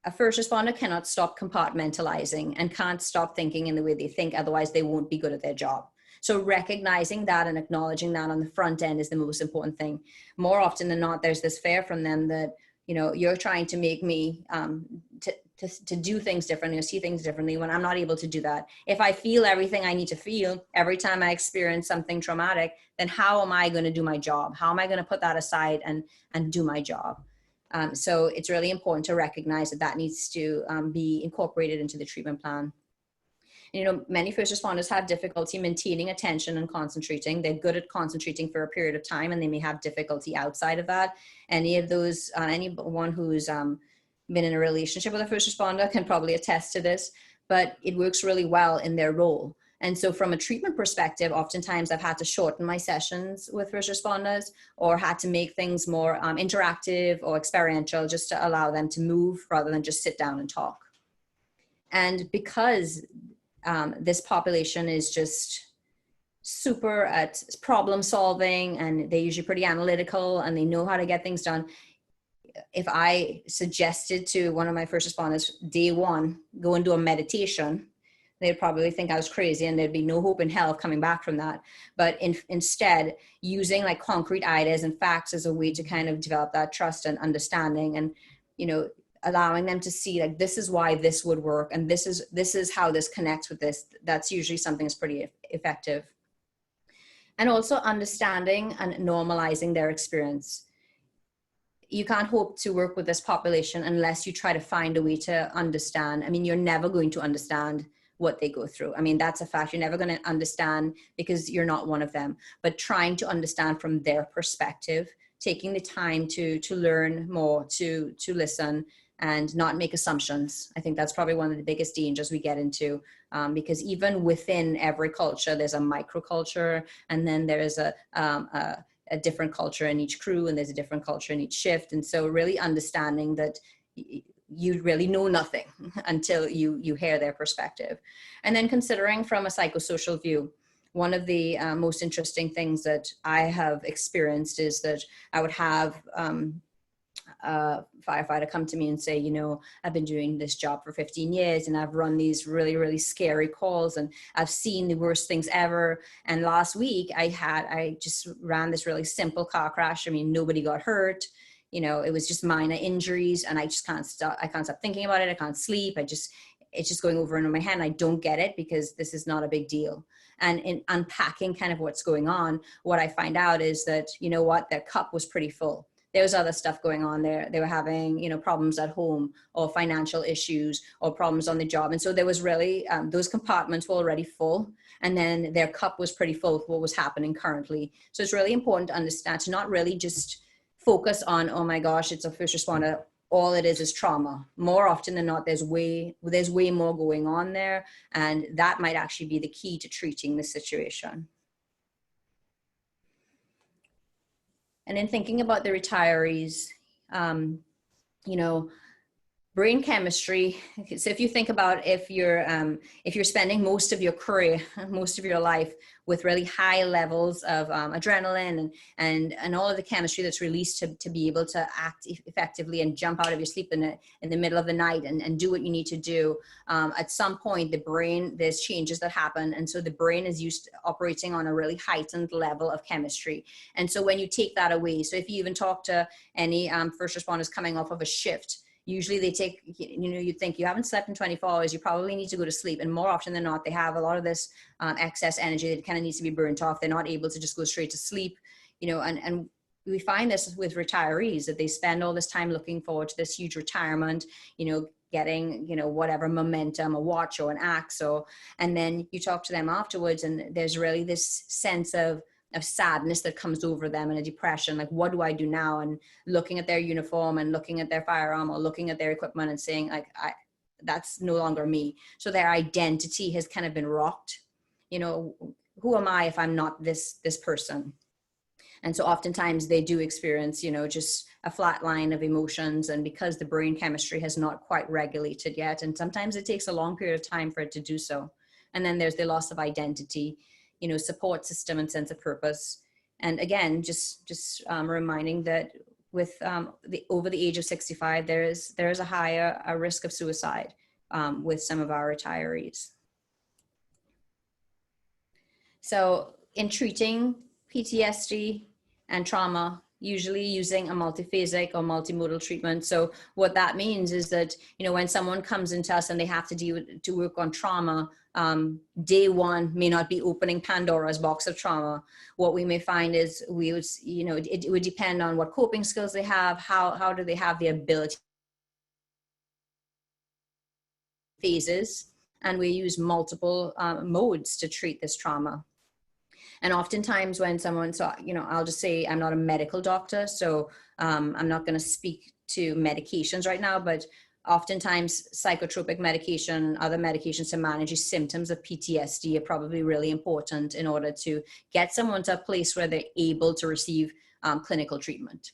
a first responder cannot stop compartmentalizing and can't stop thinking in the way they think, otherwise they won't be good at their job. So recognizing that and acknowledging that on the front end is the most important thing. More often than not, there's this fear from them that, you're trying to make me to do things differently or see things differently when I'm not able to do that. If I feel everything I need to feel every time I experience something traumatic, then how am I going to do my job? How am I going to put that aside and do my job? So it's really important to recognize that needs to be incorporated into the treatment plan. Many first responders have difficulty maintaining attention and concentrating. They're good at concentrating for a period of time, and they may have difficulty outside of that. Anyone who's been in a relationship with a first responder can probably attest to this, but it works really well in their role. And so from a treatment perspective, oftentimes I've had to shorten my sessions with first responders or had to make things more interactive or experiential just to allow them to move rather than just sit down and talk. And because this population is just super at problem solving and they're usually pretty analytical and they know how to get things done, if I suggested to one of my first responders day one, go and do a meditation, they'd probably think I was crazy and there'd be no hope in hell of coming back from that. But instead, using concrete ideas and facts as a way to kind of develop that trust and understanding and, allowing them to see this is why this would work and this is how this connects with this, that's usually something that's pretty effective. And also understanding and normalizing their experience. You can't hope to work with this population unless you try to find a way to understand. I mean, you're never going to understand what they go through. I mean, that's a fact. You're never going to understand because you're not one of them, but trying to understand from their perspective, taking the time to learn more, to listen and not make assumptions. I think that's probably one of the biggest dangers we get into because even within every culture, there's a microculture and then there is a different culture in each crew and there's a different culture in each shift. And so really understanding that you really know nothing until you hear their perspective. And then considering from a psychosocial view, one of the most interesting things that I have experienced is that I would have a firefighter come to me and say, I've been doing this job for 15 years and I've run these really, really scary calls and I've seen the worst things ever. And last week I just ran this really simple car crash. I mean, nobody got hurt. It was just minor injuries and I can't stop thinking about it. I can't sleep. It's just going over in my head and I don't get it because this is not a big deal. And in unpacking kind of what's going on, what I find out is that, their cup was pretty full. There was other stuff going on there. They were having, problems at home or financial issues or problems on the job. And so there was really, those compartments were already full and then their cup was pretty full with what was happening currently. So it's really important to understand, to not really just focus on, oh my gosh, it's a first responder. All it is trauma. More often than not, there's way more going on there. And that might actually be the key to treating the situation. And in thinking about the retirees, brain chemistry. So if you think about if you're spending most of your career, most of your life with really high levels of adrenaline and all of the chemistry that's released to be able to act effectively and jump out of your sleep in the middle of the night and do what you need to do, at some point the brain, there's changes that happen. And so the brain is used to operating on a really heightened level of chemistry. And so when you take that away, so if you even talk to any first responders coming off of a shift, usually they take, you think you haven't slept in 24 hours, you probably need to go to sleep. And more often than not, they have a lot of this excess energy that kind of needs to be burnt off. They're not able to just go straight to sleep, and we find this with retirees, that they spend all this time looking forward to this huge retirement, getting, you know, whatever momentum, a watch or an axe, and then you talk to them afterwards, and there's really this sense of sadness that comes over them, and a depression, like, what do I do now? And looking at their uniform and looking at their firearm or looking at their equipment and saying, like, that's no longer me. So their identity has kind of been rocked. You know, who am I if I'm not this person? And so oftentimes they do experience, you know, just a flat line of emotions, and because the brain chemistry has not quite regulated yet, and sometimes it takes a long period of time for it to do so. And then there's the loss of identity, you know, support system and sense of purpose. And again, just reminding that with over the age of 65, there is a higher risk of suicide with some of our retirees. So in treating PTSD and trauma, usually using a multiphasic or multimodal treatment. So what that means is that, you know, when someone comes into us and they have to work on trauma, day one may not be opening Pandora's box of trauma. What we may find is we would, you know, it would depend on what coping skills they have, how do they have the ability phases, and we use multiple modes to treat this trauma. And oftentimes when someone, so, you know, I'll just say I'm not a medical doctor, so I'm not going to speak to medications right now, but oftentimes psychotropic medication, other medications to manage the symptoms of PTSD are probably really important in order to get someone to a place where they're able to receive clinical treatment.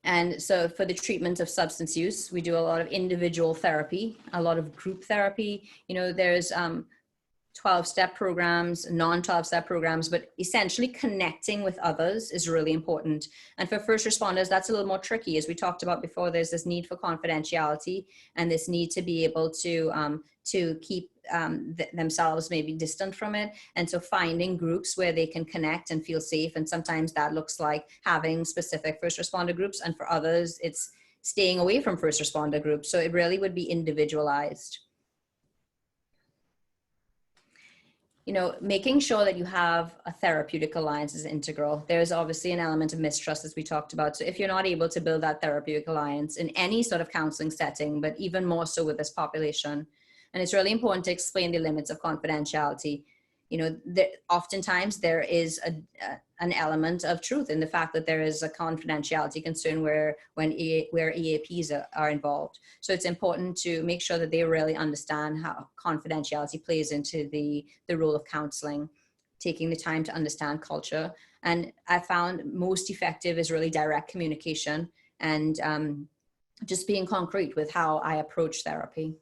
And so for the treatment of substance use, we do a lot of individual therapy, a lot of group therapy. You know, there's 12-step programs, non-12-step programs, but essentially connecting with others is really important. And for first responders, that's a little more tricky. As we talked about before, there's this need for confidentiality and this need to be able to keep themselves maybe distant from it. And so finding groups where they can connect and feel safe. And sometimes that looks like having specific first responder groups. And for others, it's staying away from first responder groups. So it really would be individualized. You know, making sure that you have a therapeutic alliance is integral. There's obviously an element of mistrust, as we talked about. So if you're not able to build that therapeutic alliance in any sort of counseling setting, but even more so with this population, and it's really important to explain the limits of confidentiality. You know, oftentimes there is an element of truth in the fact that there is a confidentiality concern where EAPs are involved. So it's important to make sure that they really understand how confidentiality plays into the role of counseling, taking the time to understand culture. And I found most effective is really direct communication and just being concrete with how I approach therapy.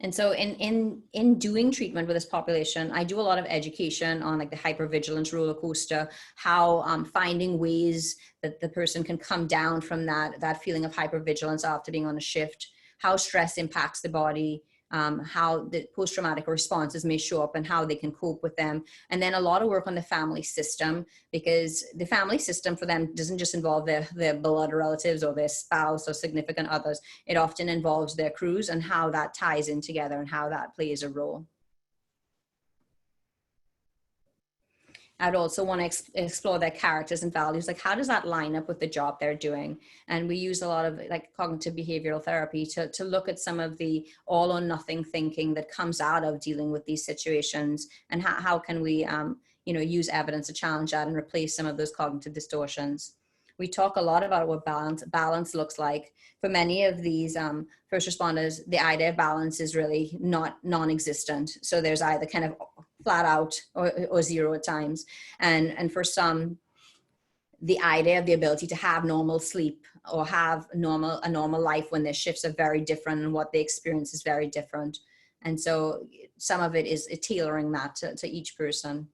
And so in doing treatment with this population, I do a lot of education on like the hypervigilance roller coaster, how finding ways that the person can come down from that feeling of hypervigilance after being on a shift, how stress impacts the body, how the post-traumatic responses may show up and how they can cope with them. And then a lot of work on the family system, because the family system for them doesn't just involve their blood relatives or their spouse or significant others. It often involves their crews and how that ties in together and how that plays a role. I'd also want to explore their characters and values. Like, how does that line up with the job they're doing? And we use a lot of like cognitive behavioral therapy to look at some of the all or nothing thinking that comes out of dealing with these situations, and how can we, you know, use evidence to challenge that and replace some of those cognitive distortions. We talk a lot about what balance looks like. For many of these first responders, the idea of balance is really non-existent. So there's either kind of flat out or zero at times. And for some, the idea of the ability to have normal sleep or have a normal life when their shifts are very different and what they experience is very different. And so some of it is tailoring that to each person,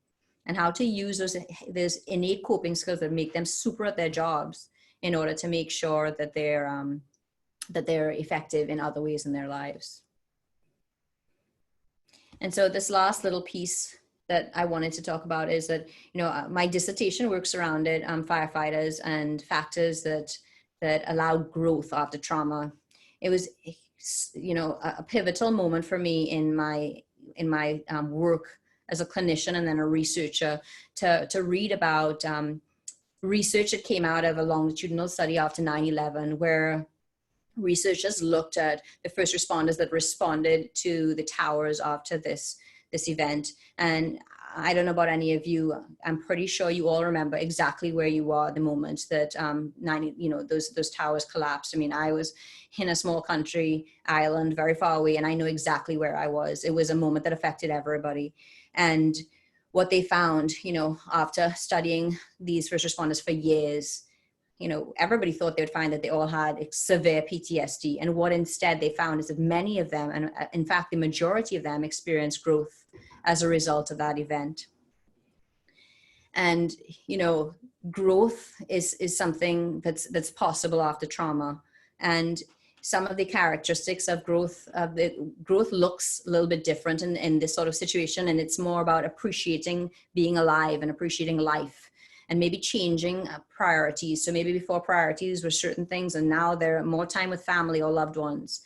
and how to use those innate coping skills that make them super at their jobs in order to make sure that they're effective in other ways in their lives. And so this last little piece that I wanted to talk about is that, you know, my dissertation works around it, firefighters and factors that allow growth after trauma. It was, you know, a pivotal moment for me in my work as a clinician and then a researcher to read about research that came out of a longitudinal study after 9/11, where researchers looked at the first responders that responded to the towers after this event. And I don't know about any of you, I'm pretty sure you all remember exactly where you were the moment that those towers collapsed. I mean, I was in a small country, Ireland, very far away, and I know exactly where I was. It was a moment that affected everybody. And what they found, after studying these first responders for years, everybody thought they would find that they all had severe PTSD. And what instead they found is that many of them, and in fact, the majority of them, experienced growth as a result of that event. And, growth is something that's possible after trauma. And some of the characteristics of growth looks a little bit different in this sort of situation. And it's more about appreciating being alive and appreciating life, and maybe changing priorities. So maybe before priorities were certain things, and now they're more time with family or loved ones.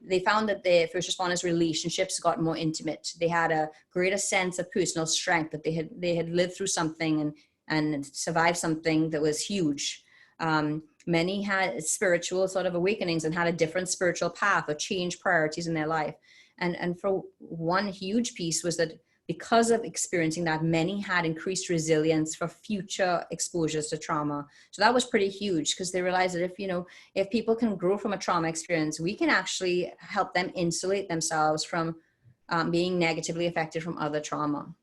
They found that the first responders' relationships got more intimate. They had a greater sense of personal strength, that they had lived through something and survived something that was huge. Many had spiritual sort of awakenings and had a different spiritual path or changed priorities in their life. And for one huge piece was that because of experiencing that, many had increased resilience for future exposures to trauma. So that was pretty huge, because they realized that if people can grow from a trauma experience, we can actually help them insulate themselves from being negatively affected from other trauma.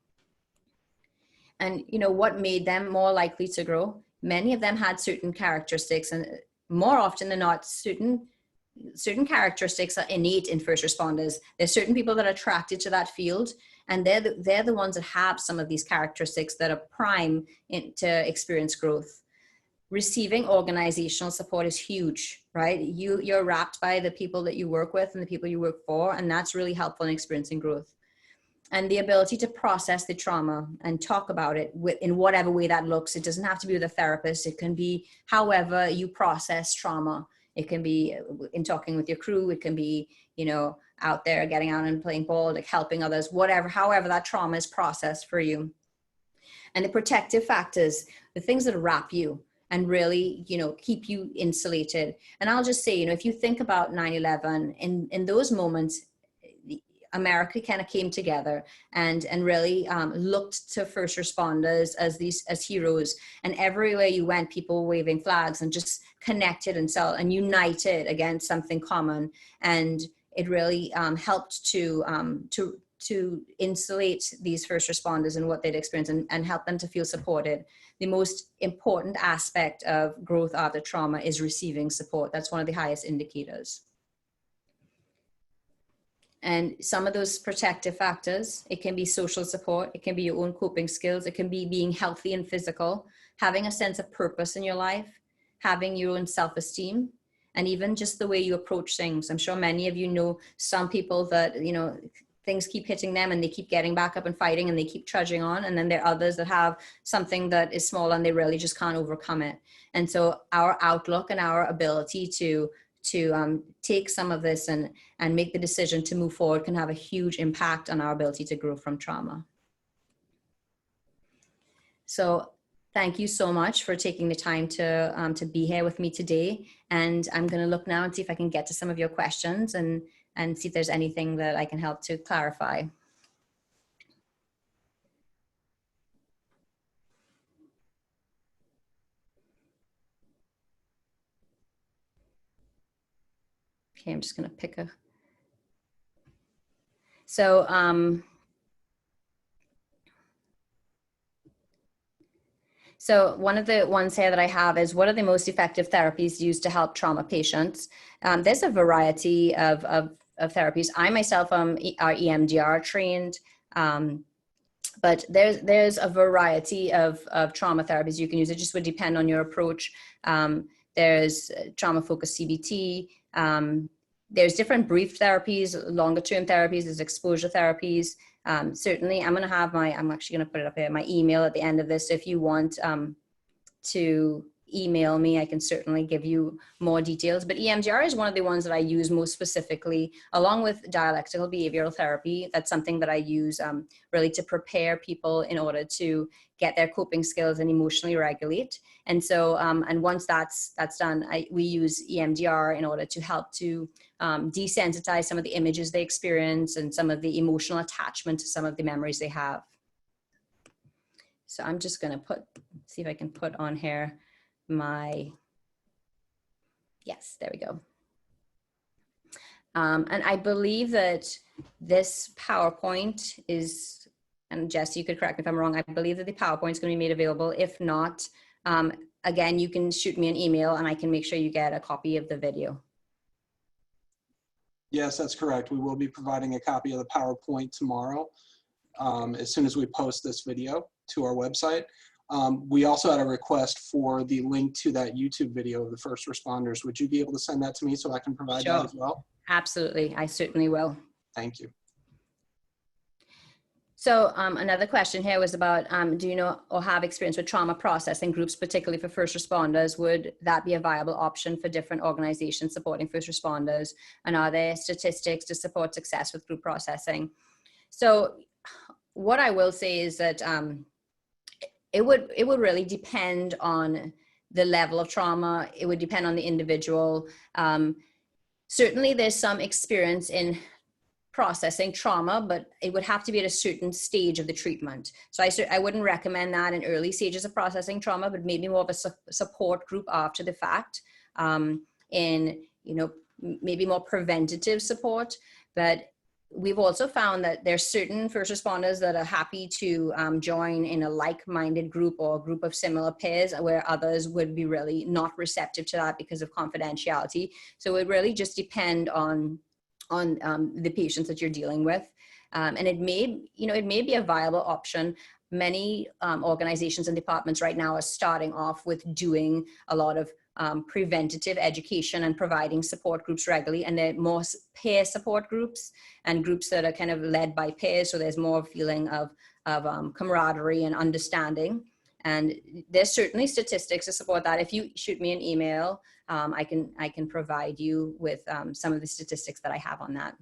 And what made them more likely to grow? Many of them had certain characteristics, and more often than not, certain characteristics are innate in first responders. There's certain people that are attracted to that field, and they're the ones that have some of these characteristics that are prime to experience growth. Receiving organizational support is huge, right? You're wrapped by the people that you work with and the people you work for, and that's really helpful in experiencing growth. And the ability to process the trauma and talk about it in whatever way that looks. It doesn't have to be with a therapist. It can be however you process trauma. It can be in talking with your crew. It can be, out there getting out and playing ball, like helping others, however that trauma is processed for you. And the protective factors, the things that wrap you and really, keep you insulated. And I'll just say, if you think about 9/11, in those moments, America kind of came together and really looked to first responders as heroes. And everywhere you went, people were waving flags and just connected and united against something common. And it really helped to insulate these first responders and what they'd experienced and help them to feel supported. The most important aspect of growth after trauma is receiving support. That's one of the highest indicators. And some of those protective factors, it can be social support, it can be your own coping skills, it can be being healthy and physical, having a sense of purpose in your life, having your own self-esteem, and even just the way you approach things. I'm sure many of you know some people that, things keep hitting them and they keep getting back up and fighting and they keep trudging on. And then there are others that have something that is small and they really just can't overcome it. And so our outlook and our ability to take some of this and make the decision to move forward can have a huge impact on our ability to grow from trauma. So thank you so much for taking the time to be here with me today. And I'm going to look now and see if I can get to some of your questions and see if there's anything that I can help to clarify. Okay, I'm just going to pick a. So one of the ones here that I have is, what are the most effective therapies used to help trauma patients? There's a variety of therapies. I myself am EMDR trained, but there's a variety of trauma therapies you can use. It just would depend on your approach. There's trauma-focused CBT. There's different brief therapies, longer-term therapies. There's exposure therapies. Certainly, I'm actually going to put it up here, my email at the end of this. So if you want to email me, I can certainly give you more details. But EMDR is one of the ones that I use most specifically, along with dialectical behavioral therapy. That's something that I use really to prepare people in order to get their coping skills and emotionally regulate. And so, and once that's done, we use EMDR in order to help to desensitize some of the images they experience and some of the emotional attachment to some of the memories they have. So I'm just going to see if I can put on here yes, there we go. And I believe that this PowerPoint is, and Jess, you could correct me if I'm wrong, I believe that the PowerPoint is going to be made available. If not, again, you can shoot me an email and I can make sure you get a copy of the video. Yes, that's correct. We will be providing a copy of the PowerPoint tomorrow as soon as we post this video to our website. We also had a request for the link to that YouTube video of the first responders. Would you be able to send that to me so I can provide that as well? Absolutely, I certainly will. Thank you. So another question here was about, do you know or have experience with trauma processing groups, particularly for first responders? Would that be a viable option for different organizations supporting first responders? And are there statistics to support success with group processing? So what I will say is that it would really depend on the level of trauma. It would depend on the individual. Certainly there's some experience in processing trauma, but it would have to be at a certain stage of the treatment. So I wouldn't recommend that in early stages of processing trauma, but maybe more of a support group after the fact, in, maybe more preventative support. But we've also found that there's certain first responders that are happy to join in a like-minded group or a group of similar peers, where others would be really not receptive to that because of confidentiality. So it really just depend on the patients that you're dealing with. And it may be a viable option. Many organizations and departments right now are starting off with doing a lot of preventative education and providing support groups regularly, and they're more peer support groups and groups that are kind of led by peers, so there's more feeling of camaraderie and understanding. And there's certainly statistics to support that. If you shoot me an email, I can provide you with some of the statistics that I have on that.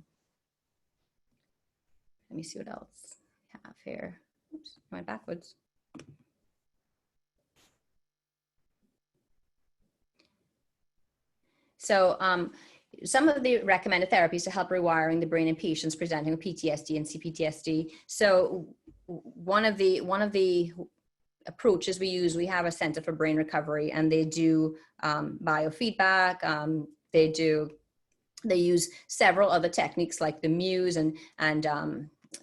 Let me see what else I have here. Oops, I went backwards. So some of the recommended therapies to help rewiring the brain in patients presenting with PTSD and CPTSD. So one of the approaches we have a Center for Brain Recovery, and they do biofeedback. They use several other techniques like the Muse, and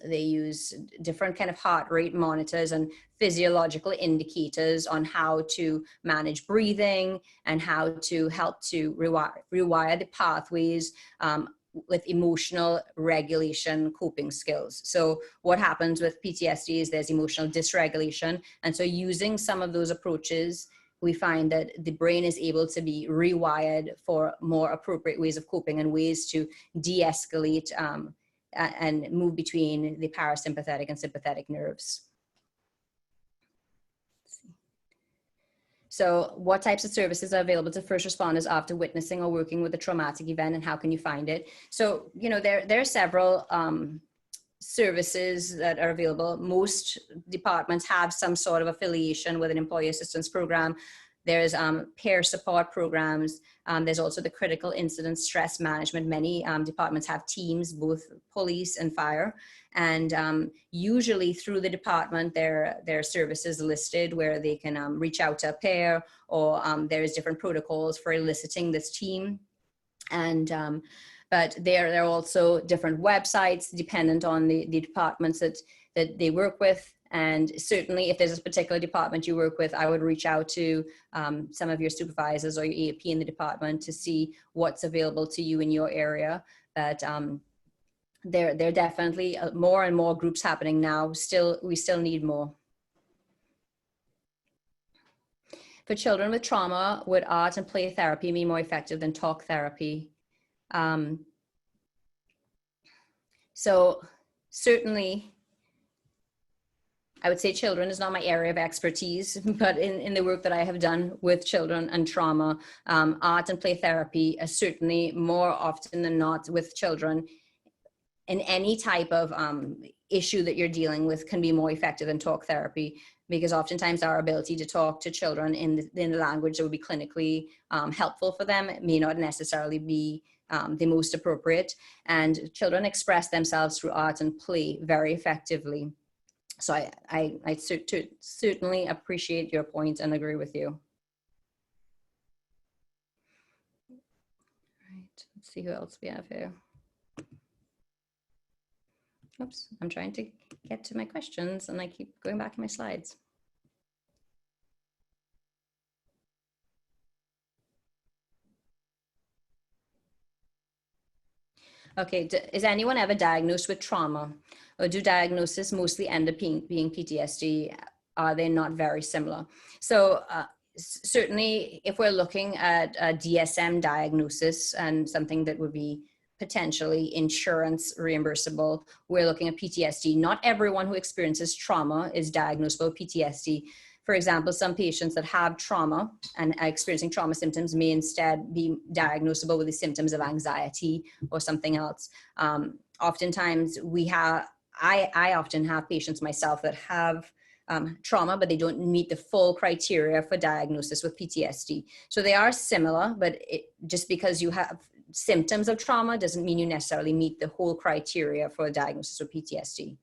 they use different kind of heart rate monitors and physiological indicators on how to manage breathing and how to help to rewire the pathways with emotional regulation coping skills. So what happens with PTSD is there's emotional dysregulation. And so using some of those approaches, we find that the brain is able to be rewired for more appropriate ways of coping and ways to de-escalate and move between the parasympathetic and sympathetic nerves. So what types of services are available to first responders after witnessing or working with a traumatic event, and how can you find it? So, there are several services that are available. Most departments have some sort of affiliation with an employee assistance program. There's peer support programs. There's also the critical incident stress management. Many departments have teams, both police and fire. And usually through the department, there are services listed where they can reach out to a peer, or there's different protocols for eliciting this team. And but there are also different websites dependent on the departments that they work with. And certainly if there's a particular department you work with, I would reach out to some of your supervisors or your EAP in the department to see what's available to you in your area. But there are definitely more and more groups happening now. We still need more. For children with trauma, would art and play therapy be more effective than talk therapy? So certainly, I would say children is not my area of expertise, but in the work that I have done with children and trauma, art and play therapy is certainly more often than not with children in any type of issue that you're dealing with can be more effective than talk therapy, because oftentimes our ability to talk to children in the language that would be clinically helpful for them may not necessarily be the most appropriate. And children express themselves through art and play very effectively. So I certainly appreciate your point and agree with you. All right, let's see who else we have here. Oops, I'm trying to get to my questions and I keep going back in my slides. Okay, is anyone ever diagnosed with trauma? Or do diagnoses mostly end up being PTSD? Are they not very similar? So certainly if we're looking at a DSM diagnosis and something that would be potentially insurance reimbursable, we're looking at PTSD. Not everyone who experiences trauma is diagnosed with PTSD. For example, some patients that have trauma and are experiencing trauma symptoms may instead be diagnosable with the symptoms of anxiety or something else. Oftentimes I often have patients myself that have trauma, but they don't meet the full criteria for diagnosis with PTSD. So they are similar, but just because you have symptoms of trauma doesn't mean you necessarily meet the whole criteria for a diagnosis of PTSD.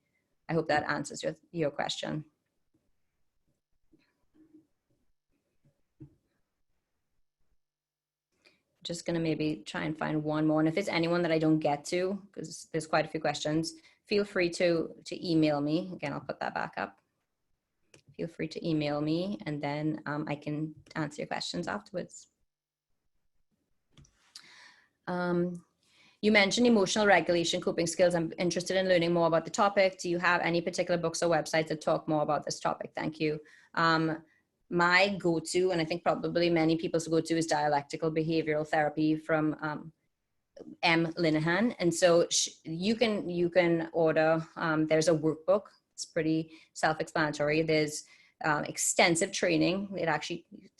I hope that answers your question. Just gonna maybe try and find one more. And if there's anyone that I don't get to, because there's quite a few questions, feel free to email me. Again, I'll put that back up. Feel free to email me and then I can answer your questions afterwards. You mentioned emotional regulation, coping skills. I'm interested in learning more about the topic. Do you have any particular books or websites that talk more about this topic? Thank you. My go-to, and I think probably many people's go-to, is dialectical behavioral therapy from M. Linehan. And so you can order, there's a workbook. It's pretty self-explanatory. There's extensive training.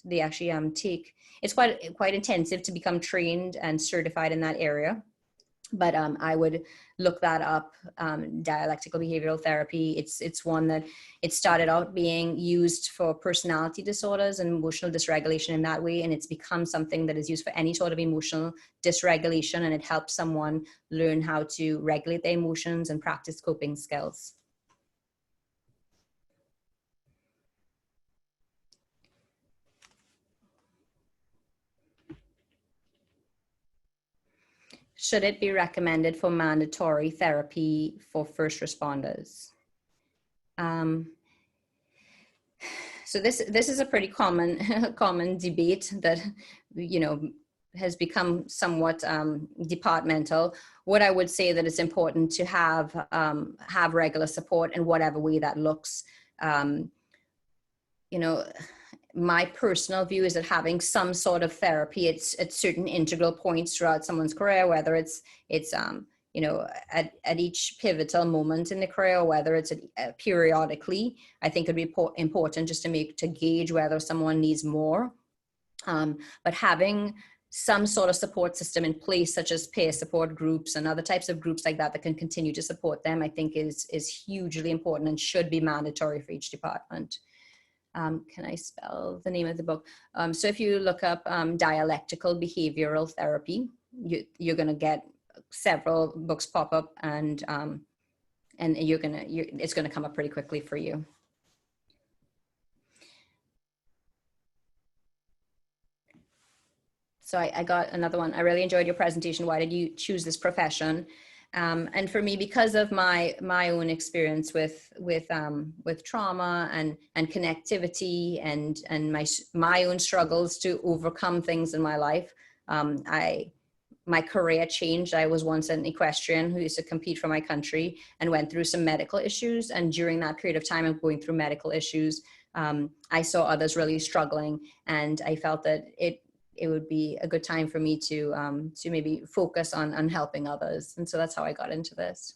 They actually take, it's quite intensive to become trained and certified in that area. But I would look that up, dialectical behavioral therapy. It's one that it started out being used for personality disorders and emotional dysregulation in that way. And it's become something that is used for any sort of emotional dysregulation. And it helps someone learn how to regulate their emotions and practice coping skills. Should it be recommended for mandatory therapy for first responders? So this is a pretty common debate that, you know, has become somewhat departmental. What I would say that it's important to have regular support in whatever way that looks. You know, my personal view is that having some sort of therapy at certain integral points throughout someone's career, whether it's you know, at each pivotal moment in the career, or whether it's periodically, I think it'd be important just to gauge whether someone needs more. But having some sort of support system in place, such as peer support groups and other types of groups like that can continue to support them, I think is hugely important and should be mandatory for each department. Can I spell the name of the book? So if you look up dialectical behavioral therapy, you're going to get several books pop up, and it's going to come up pretty quickly for you. So I got another one. I really enjoyed your presentation. Why did you choose this profession? And for me, because of my own experience with trauma and connectivity and my own struggles to overcome things in my life, my career changed. I was once an equestrian who used to compete for my country and went through some medical issues. And during that period of time of going through medical issues, I saw others really struggling, and I felt that it would be a good time for me to maybe focus on helping others. And so that's how I got into this.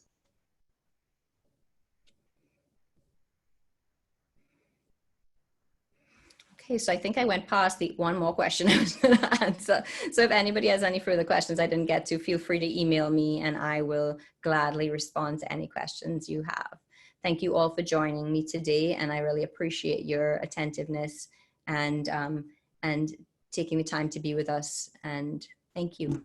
Okay, so I think I went past the one more question I was going to answer. So if anybody has any further questions I didn't get to, feel free to email me and I will gladly respond to any questions you have. Thank you all for joining me today, and I really appreciate your attentiveness and taking the time to be with us, and thank you.